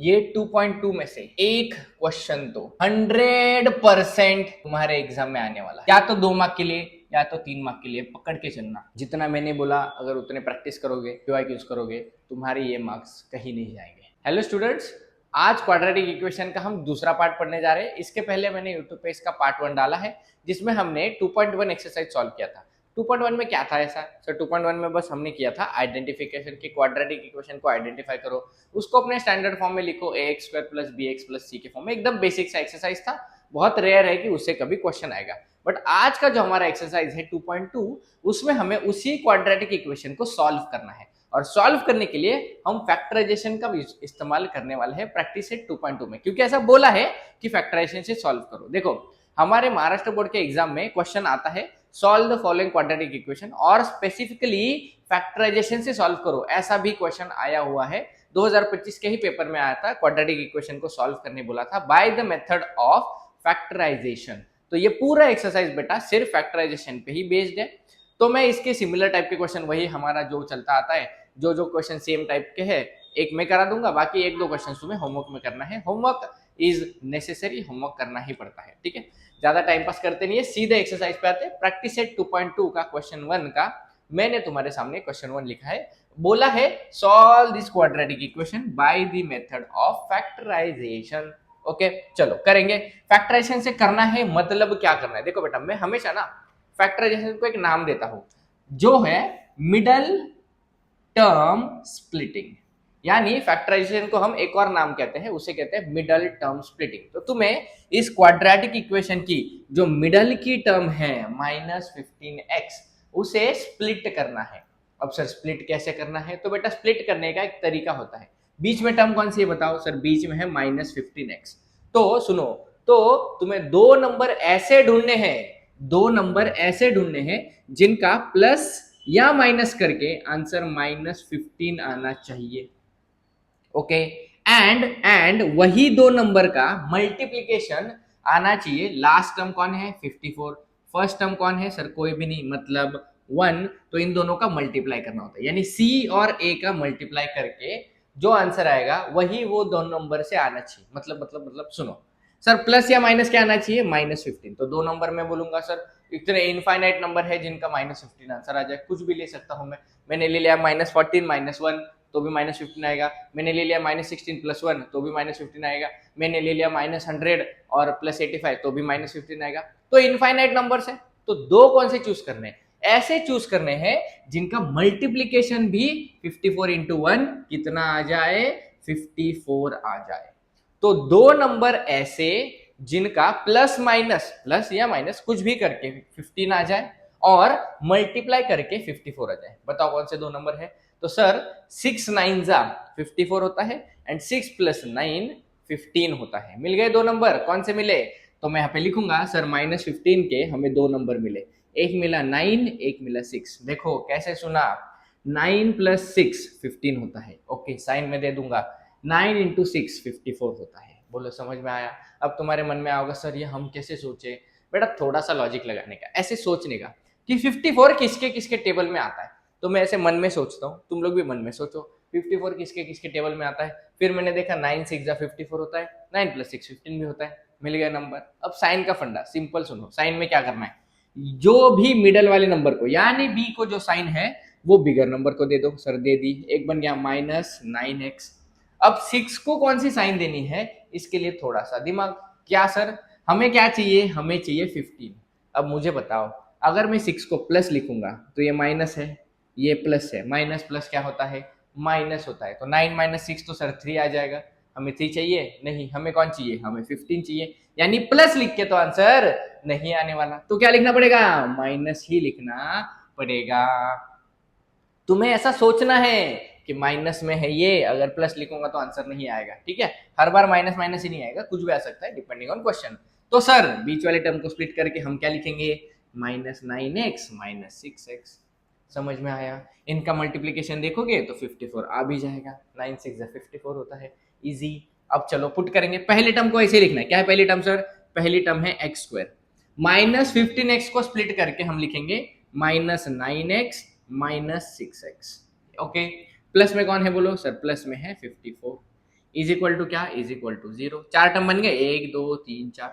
ये 2.2 में से एक क्वेश्चन तो 100% तुम्हारे एग्जाम में आने वाला है, या तो 2 मार्क के लिए या तो 3 मार्क के लिए। पकड़ के चलना, जितना मैंने बोला अगर उतने प्रैक्टिस करोगे, क्यूआईक्यूज करोगे, तुम्हारे ये मार्क्स कहीं नहीं जाएंगे। हेलो स्टूडेंट्स, आज क्वाड्रेटिक इक्वेशन का हम दूसरा पार्ट पढ़ने जा रहे हैं। इसके पहले मैंने यूट्यूब पे इसका पार्ट 1 डाला है, जिसमें हमने 2.1 एक्सरसाइज सॉल्व किया था। 2.1 में क्या था ऐसा सर? 2.1 में बस हमने किया था आइडेंटिफिकेशन की, क्वाड्रेटिक इक्वेशन को आइडेंटिफाई करो, उसको अपने स्टैंडर्ड फॉर्म में लिखो, ax square plus bx plus c के फॉर्म में। एकदम बेसिक सा एक्सरसाइज था, बहुत रेयर है कि उससे कभी क्वेश्चन आएगा। बट आज का जो हमारा एक्सरसाइज है 2.2, उसमें हमें उसी क्वाड्रेटिक इक्वेशन को सॉल्व करना है। और सॉल्व करने के लिए हम फैक्टराइजेशन का भी इस्तेमाल करने वाले हैं प्रैक्टिस सेट 2.2 में, क्योंकि ऐसा बोला है कि फैक्टराइजेशन से सॉल्व करो। देखो, हमारे महाराष्ट्र बोर्ड के एग्जाम में क्वेश्चन आता है solve the following quadratic equation, और स्पेसिफिकली फैक्टराइजेशन से सॉल्व करो, ऐसा भी क्वेश्चन आया हुआ है। 2025 के ही पेपर में आया था, क्वाड्रेटिक इक्वेशन को सॉल्व करने बोला था by the method of factorisation. तो ये पूरा एक्सरसाइज बेटा सिर्फ फैक्टराइजेशन पे ही बेस्ड है। तो मैं इसके सिमिलर टाइप के क्वेश्चन, वही हमारा जो चलता आता है, जो क्वेश्चन सेम टाइप के हैं, एक मैं करा दूंगा, बाकी 1-2 क्वेश्चन तुम्हें होमवर्क में करना है। होमवर्क इज नेसेसरी, होमवर्क करना ही पड़ता है, ठीक है। ज्यादा टाइम पास करते नहीं है, सीधे एक्सरसाइज पे आते हैं। प्रैक्टिस सेट 2.2 का क्वेश्चन 1 का मैंने तुम्हारे सामने क्वेश्चन 1 लिखा है। बोला है solve this quadratic equation by the method of factorisation. Okay, चलो करेंगे। फैक्टराइजेशन से करना है मतलब क्या करना है? देखो बेटा, मैं हमेशा ना फैक्टराइजेशन को एक नाम देता हूं, जो है मिडल टर्म स्प्लिटिंग। यानी फैक्टराइजेशन को हम एक और नाम कहते हैं, उसे कहते हैं मिडल टर्म स्प्लिटिंग। तो तुम्हें इस क्वाड्रेटिक इक्वेशन की जो मिडल की टर्म है -15x, उसे स्प्लिट करना है। अब सर स्प्लिट कैसे करना है? तो बेटा स्प्लिट करने का एक तरीका होता है। बीच में टर्म कौन सी है बताओ? सर बीच में है -15x। तो सुनो, तो तुम्हें दो नंबर ऐसे ढूंढने हैं, दो नंबर ऐसे ढूंढने हैं जिनका प्लस या माइनस करके आंसर -15 आना चाहिए। ओके, एंड वही दो नंबर का मल्टीप्लीकेशन आना चाहिए। लास्ट टर्म कौन है? 54। फर्स्ट टर्म कौन है? सर कोई भी नहीं, मतलब 1। तो इन दोनों का मल्टीप्लाई करना होता है, यानी सी और ए का मल्टीप्लाई करके जो आंसर आएगा वही वो दो नंबर से आना चाहिए। मतलब सुनो सर, प्लस या माइनस क्या आना चाहिए? -15। तो दो नंबर में बोलूंगा सर, इतने इनफाइनाइट नंबर है जिनका -15 आंसर आ जाए, कुछ भी ले सकता हूं मैं। मैंने ले लिया -14 -1, तो भी -15 आएगा। मैंने ले लिया -16 + 1, तो भी -15 आएगा। मैंने ले लिया -100 और +85, तो भी -15 आएगा। तो इनफाइनाइट नंबर्स है, तो दो कौन से चूज करने हैं? ऐसे चूज करने हैं जिनका मल्टीप्लीकेशन भी 54 × 1 कितना आ जाए? 54 आ जाए। तो दो नंबर ऐसे जिनका प्लस या माइनस कुछ भी करके 15 आ जाए और मल्टीप्लाई करके 54 आ जाए। बताओ कौन से दो नंबर है? तो सर 6 9 जा 54 होता है, एंड 6 + 9 15 होता है। मिल गए दो नंबर। कौन से मिले? तो मैं यहाँ पे लिखूंगा सर -15 के हमें दो नंबर मिले, एक मिला 9, एक मिला 6। देखो कैसे सुना, 9 + 6 15 होता है। ओके, साइन में दे दूंगा, 9 × 6 54 होता है। बोलो समझ में आया? अब तुम्हारे मन में आओगा सर ये हम कैसे सोचे? बेटा थोड़ा सा लॉजिक लगाने का, ऐसे सोचने का कि 54 किसके किसके टेबल में आता है। तो मैं ऐसे मन में सोचता हूँ, तुम लोग भी मन में सोचो 54 किसके किसके टेबल में आता है। फिर मैंने देखा 9 6 जा 54 होता है, 9 + 6 15 भी होता है। मिल गया नंबर। अब साइन का फंडा सिंपल सुनो, साइन में क्या करना है? जो भी मिडल वाले नंबर को, यानी बी को जो साइन है वो बिगर नंबर को दे दो। सर दे दी, एक बन गया -9x। अब 6 को कौन सी साइन देनी है, इसके लिए थोड़ा सा दिमाग। क्या सर, हमें क्या चाहिए? हमें चाहिए 15। अब मुझे बताओ, अगर मैं 6 को प्लस लिखूंगा तो ये माइनस है, ये प्लस है। माइनस प्लस क्या होता है? माइनस होता है। तो 9 - 6 तो सर 3 आ जाएगा। हमें 3 चाहिए नहीं, हमें कौन चाहिए? हमें 15 चाहिए। यानी प्लस लिख के तो आंसर नहीं आने वाला, तो क्या लिखना पड़ेगा? माइनस ही लिखना पड़ेगा। तुम्हें ऐसा सोचना है कि माइनस में है ये, अगर प्लस लिखूंगा तो आंसर नहीं आएगा, ठीक है। हर बार माइनस माइनस ही नहीं आएगा, कुछ भी आ सकता है डिपेंडिंग ऑन क्वेश्चन। तो सर बीच वाले टर्म को स्प्लिट करके हम क्या लिखेंगे? -9x - 6x। समझ में आया? इनका मल्टीप्लीकेशन देखोगे तो 54 आ भी जाएगा। 9 6 जा 54 होता है, इजी। अब चलो पुट करेंगे। पहले टर्म को ऐसे लिखना है। क्या है पहली टर्म? सर पहली टर्म है x²। -15x को स्प्लिट करके हम लिखेंगे -9x - 6x। ओके, प्लस में कौन है बोलो? सर प्लस में है 54। इज इक्वल टू क्या, इज इक्वल टू 0। 4 टर्म बन गए, 1 2 3 4।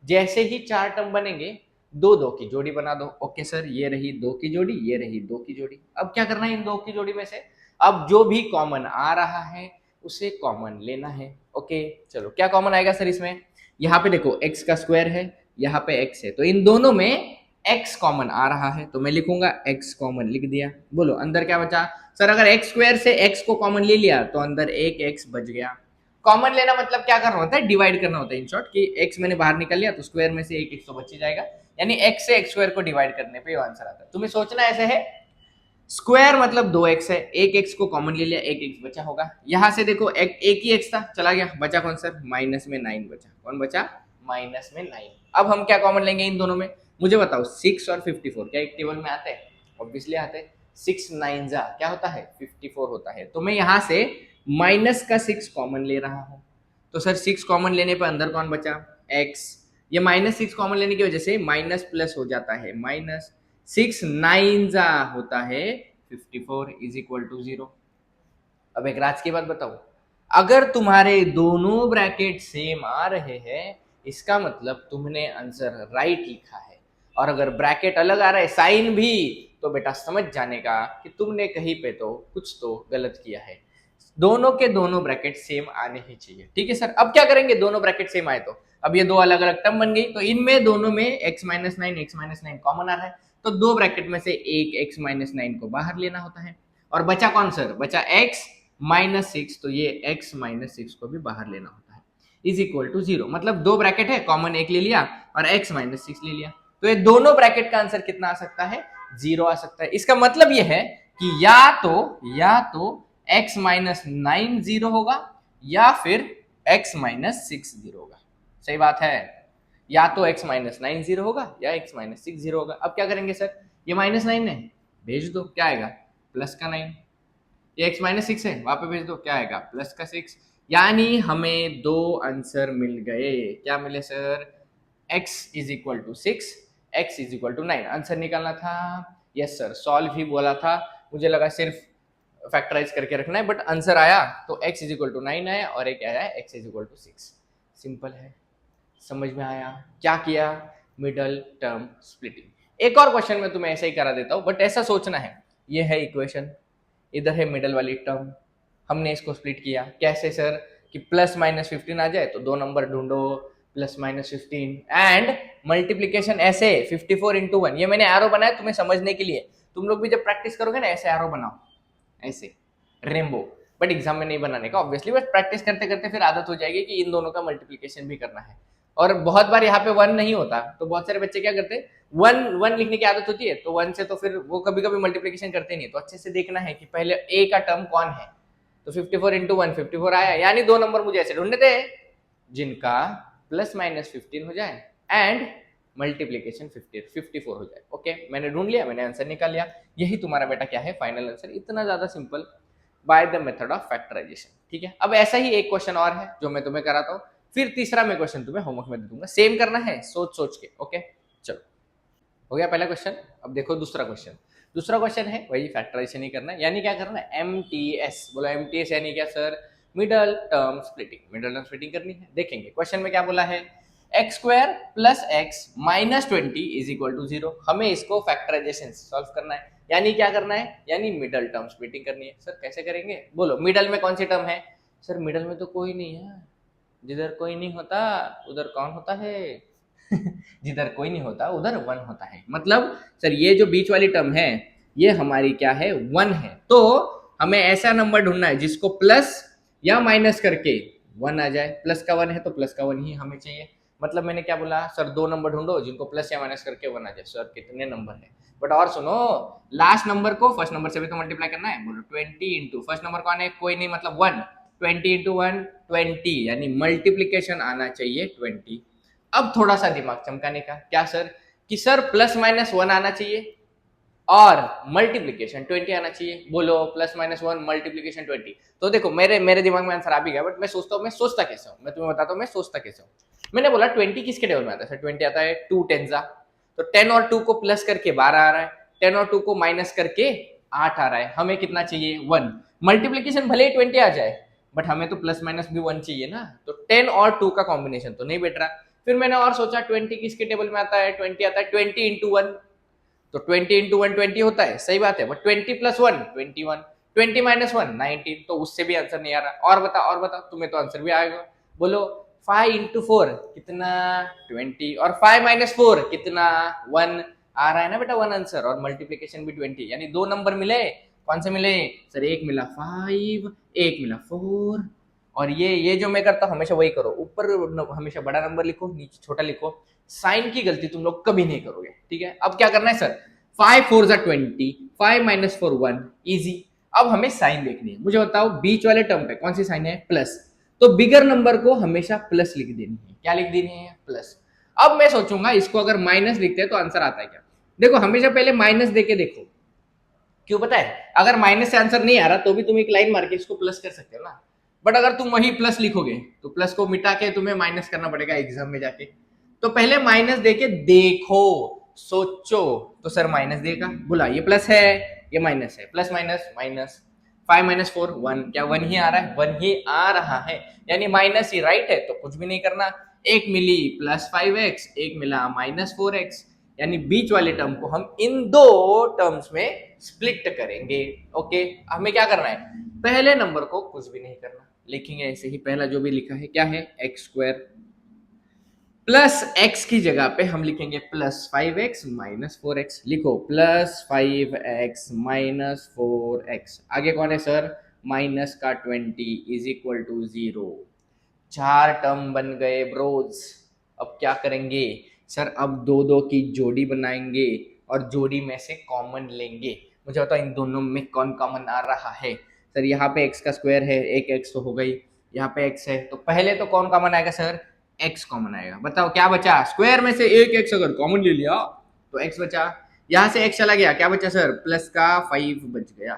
जैसे ही 4 टर्म बनेंगे, दो दो की जोड़ी बना दो। ओके सर, ये रही दो की जोड़ी, ये रही दो की जोड़ी। अब क्या करना है इन दो की जोड़ी में से, अब जो भी कॉमन आ रहा है उसे कॉमन लेना है। ओके चलो, क्या कॉमन आएगा सर इसमें, यहाँ पे देखो x का स्क्वायर है, यहाँ पे x है, तो इन दोनों में x कॉमन आ रहा है, तो मैं लिखूंगा x कॉमन, लिख दिया। बोलो अंदर क्या बचा सर, अगर x स्क्वायर से x को कॉमन ले लिया तो अंदर एक x बच गया। कॉमन लेना मतलब क्या करना होता है, डिवाइड करना होता है। इन शॉर्ट कि x मैंने बाहर निकल लिया तो स्क्वायर में से एक x तो बच ही जाएगा, यानी x से x स्क्वायर को डिवाइड करने पे आंसर आता है। तुम्हें सोचना ऐसे है, स्क्वायर मतलब 2x है, एक x को कॉमन ले लिया, एक x बचा होगा। यहां से देखो एक ही x था, चला गया, बचा कौन सर, माइनस में 9 बचा। कौन बचा, माइनस में 9। अब हम क्या कॉमन लेंगे इन दोनों में, मुझे बताओ 6 और 54 क्या एक टेबल में आते हैं, ऑब्वियसली आते हैं। 6 9 जा क्या होता है, 54 होता है। तो मैं यहां से माइनस का 6 कॉमन ले रहा हूं, तो सर 6 कॉमन लेने पर अंदर कौन बचा, x। ये माइनस 6 कॉमन लेने की वजह से माइनस प्लस हो जाता है, माइनस 6 9 जा होता है 54 इज इक्वल टू 0। अब एक राज की बात बताओ, अगर तुम्हारे दोनों ब्रैकेट सेम आ रहे हैं इसका मतलब तुमने आंसर राइट लिखा है, और अगर ब्रैकेट अलग आ रहा है साइन भी, तो बेटा समझ जाने का कि तुमने कहीं पे तो कुछ तो गलत किया है। दोनों के दोनों ब्रैकेट सेम आने ही चाहिए। ठीक है सर, अब क्या करेंगे, दोनों ब्रैकेट सेम आए तो अब ये दो अलग अलग टर्म बन गई, तो इनमें दोनों में x minus 9 x minus 9 common आ रहा है, तो दो ब्रैकेट में से एक x माइनस 9 को बाहर लेना होता है, और बचा कौन सर, बचा x माइनस 6, तो ये x माइनस 6 को भी बाहर लेना होता है, इज इक्वल टू 0। मतलब दो ब्रैकेट है, कॉमन एक ले लिया और x माइनस 6 ले लिया, तो ये दोनों ब्रैकेट का आंसर कितना आ सकता है, 0 आ सकता है। इसका मतलब ये है कि या तो x माइनस 9 0 होगा, या फिर x माइनस 6 0 होगा। सही बात है, या तो x माइनस 9 0 होगा या x माइनस 6 0 होगा। अब क्या करेंगे सर, ये माइनस 9 है, भेज दो, क्या आएगा, प्लस का 9। ये x माइनस 6 है, वहां पे भेज दो, क्या आएगा, प्लस का 6। यानी हमें दो आंसर मिल गए। क्या मिले sir, x is equal to 6, x is equal to 9। Answer निकालना था, यस सर, सॉल्व ही बोला था, मुझे लगा सिर्फ फैक्टराइज करके रखना है, बट आंसर आया तो x इज इक्वल टू 9 आया, और एक आया x is equal to 6। Simple है, समझ में आया क्या किया, मिडल टर्म स्प्लिटिंग। एक और क्वेश्चन में तुम्हें ऐसे ही करा देता हूं, बट ऐसा सोचना है, ये है इक्वेशन, इधर है मिडल वाली टर्म, हमने इसको स्प्लिट किया कैसे सर, कि प्लस माइनस 15 आ जाए तो दो नंबर ढूंढो, प्लस माइनस 15 एंड मल्टीप्लीकेशन ऐसे 54 इंटू 1। ये मैंने एरो बनाया तुम्हें समझने के लिए, तुम लोग भी जब प्रैक्टिस करोगे ना ऐसे एरो बनाओ, ऐसे रेनबो, बट एग्जाम में नहीं बनाने का ऑब्वियसली, बट प्रैक्टिस करते करते फिर आदत हो जाएगी कि इन दोनों का मल्टीप्लीकेशन भी करना है। और बहुत बार यहाँ पे 1 नहीं होता, तो बहुत सारे बच्चे क्या करते हैं, 1 लिखने की आदत होती है, तो 1 से तो फिर वो कभी कभी मल्टीप्लीकेशन करते नहीं। तो अच्छे से देखना है कि पहले a का टर्म कौन है, तो 54 इंटू 1 54 आया, यानी दो नंबर मुझे ऐसे ढूंढने थे जिनका प्लस माइनस 15 हो जाए एंड मल्टीप्लीकेशन 54 हो जाए। ओके, मैंने ढूंढ लिया, मैंने आंसर निकाल लिया। यही तुम्हारा बेटा क्या है, फाइनल आंसर। इतना ज्यादा simple by the method of factorisation. ठीक है, अब ऐसा ही एक क्वेश्चन और है जो मैं तुम्हें कराता हूँ, फिर तीसरा मैं क्वेश्चन तुम्हें होमवर्क में दे दूंगा, सेम करना है सोच सोच के। ओके चलो, हो गया पहला क्वेश्चन। अब देखो दूसरा क्वेश्चन। दूसरा क्वेश्चन है वही फैक्टराइजेशन ही करना है, यानी क्या करना है, एमटीएस। बोला एमटीएस यानी क्या sir, middle term splitting. Middle term splitting करनी है। देखेंगे क्वेश्चन में क्या बोला है, x square plus x minus 20 is equal to 0। हमें इसको फैक्टराइजेशन सॉल्व करना है, यानी क्या करना है, यानी मिडल टर्म स्प्लिटिंग करनी है। सर कैसे करेंगे, बोलो मिडल में कौन सी टर्म है, सर मिडल में तो कोई नहीं है, जिधर कोई नहीं होता उधर कौन होता है जिधर कोई नहीं होता उधर 1 होता है। मतलब सर ये जो बीच वाली टर्म है ये हमारी क्या है, 1 है। तो हमें ऐसा नंबर ढूंढना है जिसको प्लस या माइनस करके 1 आ जाए। प्लस का 1 है तो प्लस का 1 ही हमें चाहिए। मतलब मैंने क्या बोला, सर दो नंबर ढूंढो जिनको प्लस या माइनस करके 1 आ जाए। सर कितने नंबर है, बट और सुनो, लास्ट नंबर को फर्स्ट नंबर से भी तो मल्टीप्लाई करना है। बोलो 20 इंटू फर्स्ट नंबर कौन है, कोई नहीं, मतलब 1। 20 इंटू 1 20, यानी मल्टीप्लीकेशन आना चाहिए 20। अब थोड़ा सा दिमाग चमकाने का, क्या सर, कि सर प्लस माइनस 1 आना चाहिए और मल्टीप्लीकेशन 20 आना चाहिए। बोलो प्लस माइनस 1 मल्टीप्लीकेशन 20। तो देखो मेरे दिमाग में आंसर आ भी गया, बट मैं सोचता कैसे हूँ, मैं तुम्हें बताता हूँ मैं सोचता कैसे हूँ। मैंने बोला 20 किसके टेबल में आता है, सर 20 आता है 2 टेंजा, तो 10 और 2 को प्लस करके 12 आ रहा है, 10 और 2 को माइनस करके 8 आ रहा है। हमें कितना चाहिए, 1। मल्टीप्लीकेशन भले ही 20 आ जाए, बट हमें तो प्लस माइनस भी 1 चाहिए ना, तो 10 और 2 का कॉम्बिनेशन तो नहीं बैठ रहा। फिर मैंने और सोचा 20 किसके टेबल में आता है, 20 आता है 20 इंटू 1, तो 20 इंटू 1 20 होता है, सही बात है, बट 20 प्लस 1 21, 20 माइनस 1 19, तो उससे भी आंसर नहीं आ रहा। और बता तुम्हें तो आंसर भी आएगा। बोलो 5 इंटू 4 कितना 20, और 5 माइनस 4 कितना 1, आ रहा है ना बेटा 1 आंसर, और मल्टीप्लीकेशन भी 20, यानी 2 नंबर मिले। कौन से मिले सर, एक मिला 5, एक मिला 4, और ये जो मैं करता हूँ हमेशा वही करो, ऊपर हमेशा बड़ा नंबर लिखो, नीचे छोटा लिखो। साइन की गलती तुम लोग कभी नहीं करोगे, ठीक है। अब क्या करना है सर, 5 4 जा 20, 5 माइनस 4 1, इजी। अब हमें साइन देखनी है, मुझे बताओ बीच वाले टर्म पे कौन सी साइन है, प्लस, तो बिगर नंबर को हमेशा प्लस लिख देनी है। क्या लिख देनी है, प्लस। अब मैं सोचूंगा इसको अगर माइनस लिखते हैं तो आंसर आता है क्या, देखो हमेशा पहले माइनस देके देखो, क्यों पता है, अगर माइनस से आंसर नहीं आ रहा तो भी तुम एक लाइन मार के इसको प्लस कर सकते हो ना, बट अगर तुम वही प्लस लिखोगे तो प्लस को मिटा के तुम्हें माइनस करना पड़ेगा एग्जाम में जाके। तो पहले माइनस देके देखो, सोचो, तो सर माइनस देगा, बोला ये प्लस है ये माइनस है, प्लस माइनस माइनस, 5 माइनस 4 1, क्या 1 ही आ रहा है, 1 ही आ रहा है, यानी माइनस ही राइट है, तो कुछ भी नहीं करना। एक मिली प्लस 5x, एक मिला माइनस 4x, यानी बीच वाले टर्म को हम इन दो टर्म्स में स्प्लिट करेंगे। ओके, हमें क्या करना है, पहले नंबर को कुछ भी नहीं करना, लिखेंगे ऐसे ही, पहला जो भी लिखा है क्या है, एक्स स्क्वायर, प्लस एक्स की जगह पे हम लिखेंगे प्लस 5x माइनस 4x, लिखो प्लस 5x माइनस 4x, आगे कौन है सर, माइनस का 20 इज इक्वल टू 0। 4 टर्म बन गए ब्रोज। अब क्या करेंगे सर, अब दो दो की जोड़ी बनाएंगे और जोड़ी में से कॉमन लेंगे। मुझे बताओ इन दोनों में कौन कॉमन आ रहा है, सर यहाँ पे x का स्क्वायर है, एक x तो हो गई, यहाँ पे x है, तो पहले तो कौन कॉमन आएगा सर, x कॉमन आएगा। बताओ क्या बचा, स्क्वायर में से एक x अगर कॉमन ले लिया तो x बचा, यहाँ से x चला गया, क्या बचा सर, प्लस का 5 बच गया।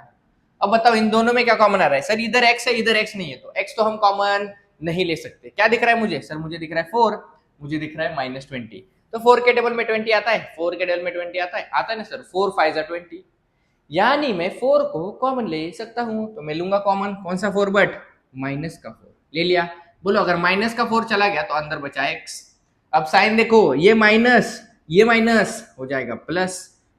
अब बताओ इन दोनों में क्या कॉमन आ रहा है, सर इधर x है इधर x नहीं है, तो x तो हम कॉमन नहीं ले सकते। क्या दिख रहा है मुझे, सर मुझे दिख रहा है 4, मुझे दिख रहा है माइनस 20, तो 4 के टेबल में 20 आता है, 4 के टेबल में 20 आता है ना सर, 4 5 जा 20, यानी मैं 4 को कॉमन ले सकता हूं, तो मैं लूंगा कॉमन कौन सा 4, बट माइनस का 4 ले लिया। बोलो अगर माइनस का 4 चला गया तो अंदर बचा x। अब साइन देखो, ये माइनस हो जाएगा प्लस,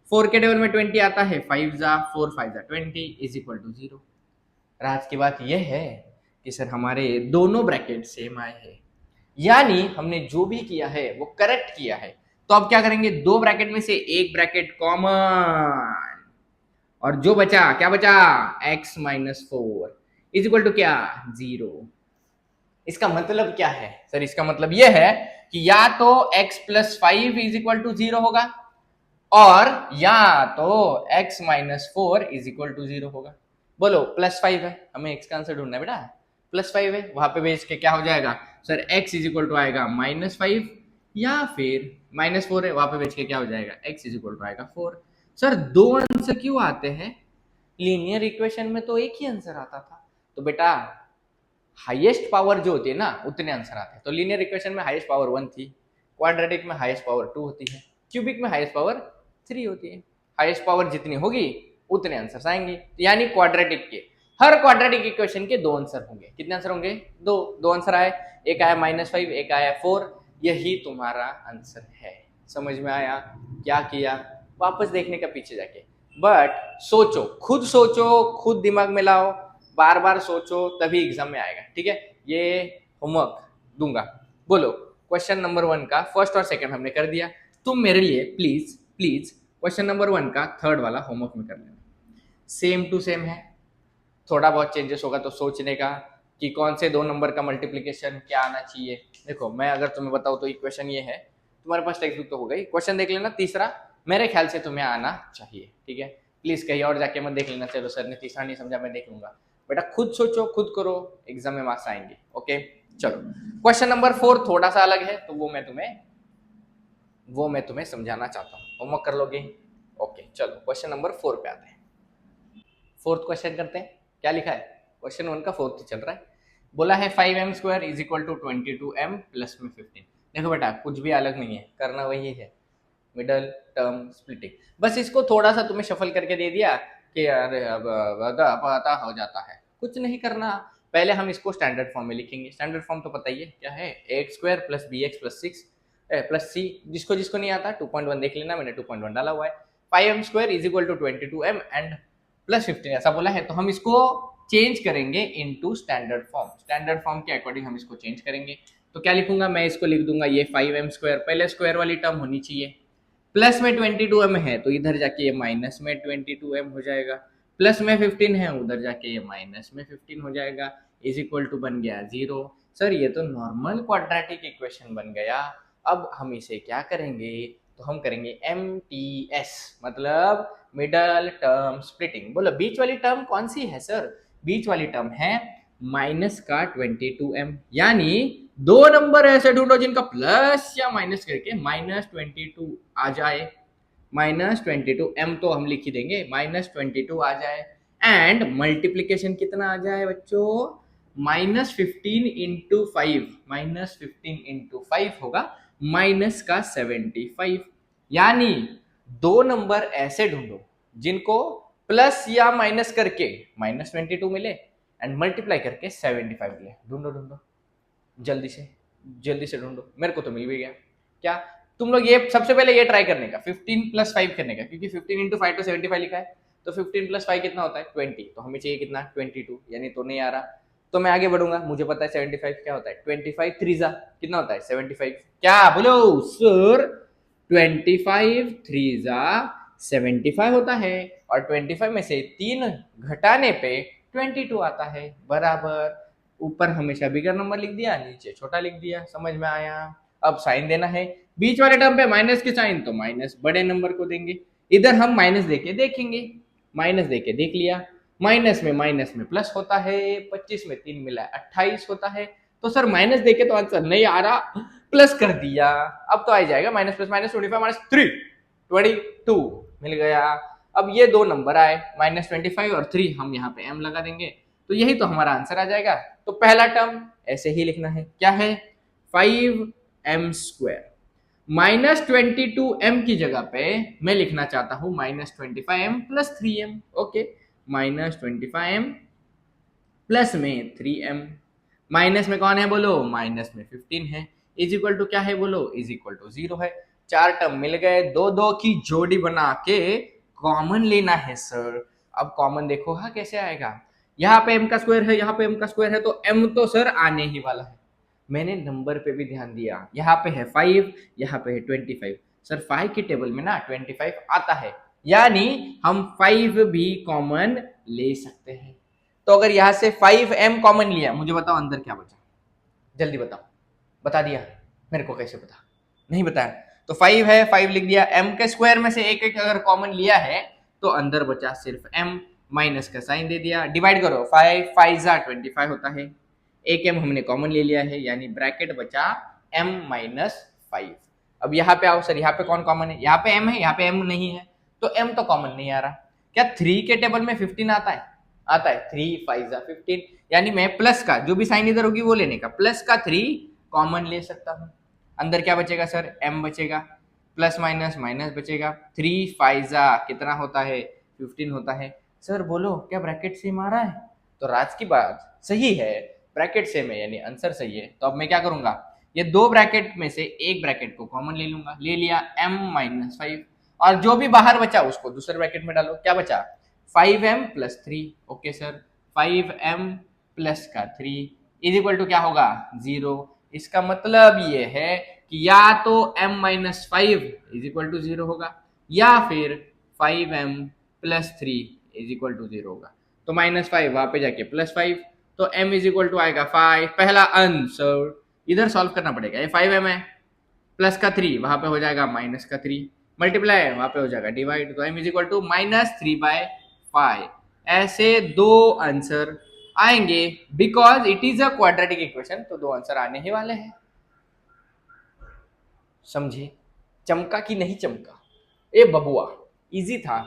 4 के टेबल में 20 आता है, 5 जा 4 5 जा 20 इज इक्वल टू 0। आज की बात यह है कि सर हमारे दोनों ब्रैकेट सेम आए हैं, यानी हमने जो भी किया है वो करेक्ट किया है। तो अब क्या करेंगे, दो ब्रैकेट में से एक ब्रैकेट कॉमन, और जो बचा क्या बचा, x minus 4 is equal to क्या, 0। इसका मतलब क्या है सर, इसका मतलब यह है कि या तो x plus 5 is equal to 0 होगा, और या तो x minus 4 is equal to 0 होगा। बोलो प्लस 5 है, हमें x का आंसर ढूंढना है बेटा, प्लस 5 है, वहां पे भेज के क्या हो जाएगा sir, x is equal to आएगा माइनस 5, या फिर माइनस 4 है, वहां पे भेज के क्या हो जाएगा, x इज इक्वल टू आएगा 4। सर दो आंसर क्यों आते हैं, लीनियर इक्वेशन में तो एक ही आंसर आता था, तो बेटा हाईएस्ट पावर जो होती है ना उतने आंसर आते हैं। तो लीनियर इक्वेशन में हाईएस्ट पावर 1 थी, क्वाड्रेटिक में हाईएस्ट पावर 2 होती है, क्यूबिक में हाईएस्ट पावर 3 होती है। हाईएस्ट पावर जितनी होगी उतने आंसर आएंगे, यानी क्वाड्रेटिक के हर क्वाड्रेटिक इक्वेशन के दो आंसर होंगे। कितने आंसर होंगे, दो आंसर आए, एक आया माइनस 5, एक आया 4, यही तुम्हारा आंसर है। समझ में आया, क्या किया, वापस देखने का पीछे जाके, बट सोचो खुद दिमाग में लाओ, बार बार सोचो, तभी एग्जाम में आएगा, ठीक है। ये होमवर्क दूंगा। बोलो क्वेश्चन नंबर 1 का फर्स्ट और सेकंड हमने कर दिया, तुम मेरे लिए प्लीज क्वेश्चन नंबर 1 का थर्ड वाला होमवर्क में कर लेना। सेम टू सेम है, थोड़ा बहुत चेंजेस होगा तो सोचने का कि कौन से दो नंबर का मल्टीप्लीकेशन क्या आना चाहिए। देखो मैं अगर तुम्हें बताऊँ तो इक्वेशन ये है, तुम्हारे पास टेक्स्ट बुक तो हो गई, क्वेश्चन देख लेना तीसरा मेरे ख्याल से तुम्हें आना चाहिए, ठीक है। प्लीज कहीं और जाके मत देख लेना, चलो सर ने तीसरा नहीं समझा मैं देख लूंगा, बेटा खुद सोचो खुद करो, एग्जाम में मार्क्स आएंगे। ओके चलो, क्वेश्चन नंबर 4 थोड़ा सा अलग है, तो वो मैं तुम्हें समझाना चाहता हूँ, होमवर्क कर लोगे। ओके चलो क्वेश्चन नंबर 4 पे आते हैं। फोर्थ क्वेश्चन करते हैं, क्या लिखा है, क्वेश्चन 1 का फोर्थ चल रहा है। बोला है 5m square is equal to 22m plus में 15। देखो बेटा कुछ भी अलग नहीं है, करना वही है, मिडल टर्म स्प्लिटिंग, बस इसको थोड़ा सा तुम्हें शफल करके दे दिया कि अरे अब पता हो जाता है, कुछ नहीं करना। पहले हम इसको स्टैंडर्ड फॉर्म में लिखेंगे। स्टैंडर्ड फॉर्म तो पता ही है क्या है, x square plus b x plus six plus c, जिसको जिसको नहीं आता 2.1 देख लेना, मैंने 2.1 डाला हुआ है। 5m square is equal to 22m and plus 15 ऐसा बोला है, तो हम इसको चेंज करेंगे into standard form. Standard form के अकॉर्डिंग हम इसको चेंज करेंगे। तो क्या लिखूंगा मैं, इसको लिख दूंगा ये 5m स्क्वायर, पहले स्क्वायर वाली टर्म होनी चाहिए, प्लस में 22m है तो इधर जाके ये माइनस में 22m हो जाएगा, प्लस में 15 है उधर जाके ये माइनस में 15 हो जाएगा, इज इक्वल टू बन गया 0। सर ये तो नॉर्मल क्वाड्रेटिक इक्वेशन बन गया। अब हम इसे क्या करेंगे, तो हम करेंगे MTS, मतलब मिडल टर्म स्प्लिटिंग। बोलो बीच वाली टर्म कौन सी है सर, बीच वाली टर्म है माइनस का 22m, यानी दो नंबर ऐसे ढूंढो जिनका प्लस या माइनस करके -22 आ जाए, -22m तो हम लिख ही देंगे, -22 आ जाए, एंड मल्टीप्लीकेशन कितना आ जाए बच्चों, -15 इंटू 5, -15 इंटू 5 होगा माइनस का 75, यानी दो नंबर ऐसे ढूंढो जिनको प्लस या माइनस करके -22 मिले एंड मल्टीप्लाई करके 75 मिले। ढूंढो ढूंढो जल्दी से ढूंढो, मेरे को तो मिल भी गया। क्या तुम लोग ये सबसे पहले ये ट्राई करने का 15 प्लस 5 करने का, क्योंकि 15 इंटू 5 तो 75 लिखा है, तो 15 प्लस 5 कितना होता है 20, तो हमें चाहिए कितना 22, यानी तो नहीं आ रहा, तो मैं आगे बढ़ूंगा, मुझे पता है 75 क्या होता है, 25 थ्रीजा कितना होता है 75, क्या बोलो सर 25 थ्रीजा 75 होता है, और 25 में से 3 घटाने पे 22 आता है, बराबर। ऊपर हमेशा बिगर नंबर लिख दिया, नीचे छोटा लिख दिया, समझ में आया। अब साइन देना है, बीच वाले टर्म पे माइनस के साइन, तो माइनस बड़े नंबर को देंगे, इधर हम माइनस देके देखेंगे, माइनस देके देख लिया, माइनस में प्लस होता है, 25 में 3 मिला है 28 होता है, तो सर माइनस देके तो आंसर नहीं आ रहा, प्लस कर दिया, अब तो आ जाएगा माइनस प्लस माइनस 25 माइनस 3 22 मिल गया। अब ये दो नंबर आए -25 और 3, हम यहाँ पे m लगा देंगे, तो यही तो हमारा आंसर आ जाएगा। तो पहला टर्म ऐसे ही लिखना है, क्या है 5m स्क्वायर, -22m की जगह पे मैं लिखना चाहता हूं -25m plus 3m, okay, -25m plus में 3m, माइनस में कौन है बोलो, माइनस में 15 है, इज इक्वल टू क्या है बोलो, इज इक्वल टू 0 है। चार टर्म मिल गए, दो दो की जोड़ी बना के कॉमन लेना है सर। अब कॉमन देखो हाँ कैसे आएगा, यहाँ पे m का स्क्वायर है, यहाँ पे m का स्क्वायर है, तो m तो सर आने ही वाला है, मैंने नंबर पे भी ध्यान दिया, यहाँ पे है 5, यहाँ पे है 25, सर 5 की टेबल में ना 25 आता है, यानी हम 5 भी कॉमन ले सकते हैं। तो अगर यहाँ से 5m कॉमन लिया, मुझे बताओ अंदर क्या बचा, जल्दी बताओ, बता दिया, मेरे को कैसे पता, नहीं बताया, तो 5 है 5 लिख दिया, m के स्क्वायर में से एक एक अगर कॉमन लिया है तो अंदर बचा सिर्फ m, माइनस का साइन दे दिया, डिवाइड करो 5 5 जा 25 होता है, एक m हमने कॉमन ले लिया है, यानी ब्रैकेट बचा m माइनस 5। अब यहाँ पे आओ सर, यहाँ पे कौन कॉमन है, यहाँ पे m है, यहाँ पे m नहीं है, तो m तो कॉमन नहीं आ रहा। क्या 3 के टेबल में 15 आता है, आता है, 3 5 जा 15, यानी मैं प्लस का जो भी साइन इधर होगी वो लेने का, प्लस का 3 कॉमन ले सकता हूँ। अंदर क्या बचेगा सर, m बचेगा, प्लस माइनस माइनस बचेगा, 3 5 जा कितना होता है 15 होता है। सर बोलो क्या ब्रैकेट सेम आ रहा है, तो राज की बात सही है, ब्रैकेट सेम है यानी आंसर सही है। तो अब मैं क्या करूंगा, ये दो ब्रैकेट में से एक ब्रैकेट को कॉमन ले लूंगा, ले लिया m माइनस 5, और जो भी बाहर बचा उसको दूसरे ब्रैकेट में डालो, क्या बचा 5m plus 3, okay sir 5m plus का 3 इज इक्वल टू क्या होगा 0। इसका मतलब ये है कि या तो m minus 5 is equal to 0 होगा, या फिर 5m plus 3 is equal to 0 होगा। तो -5 वहां पे जाके +5, तो m इज इक्वल टू आएगा 5, पहला आंसर। इधर सॉल्व करना पड़ेगा, ये 5m है, प्लस का 3 वहां पे हो जाएगा माइनस का 3, मल्टीप्लाई वहां पे हो जाएगा डिवाइड, तो m इज इक्वल टू -3/5। ऐसे दो आंसर आएंगे, because it is a quadratic equation, तो दो आंसर आने ही वाले हैं। समझे, चमका कि नहीं चमका, ए बबुआ, इजी था,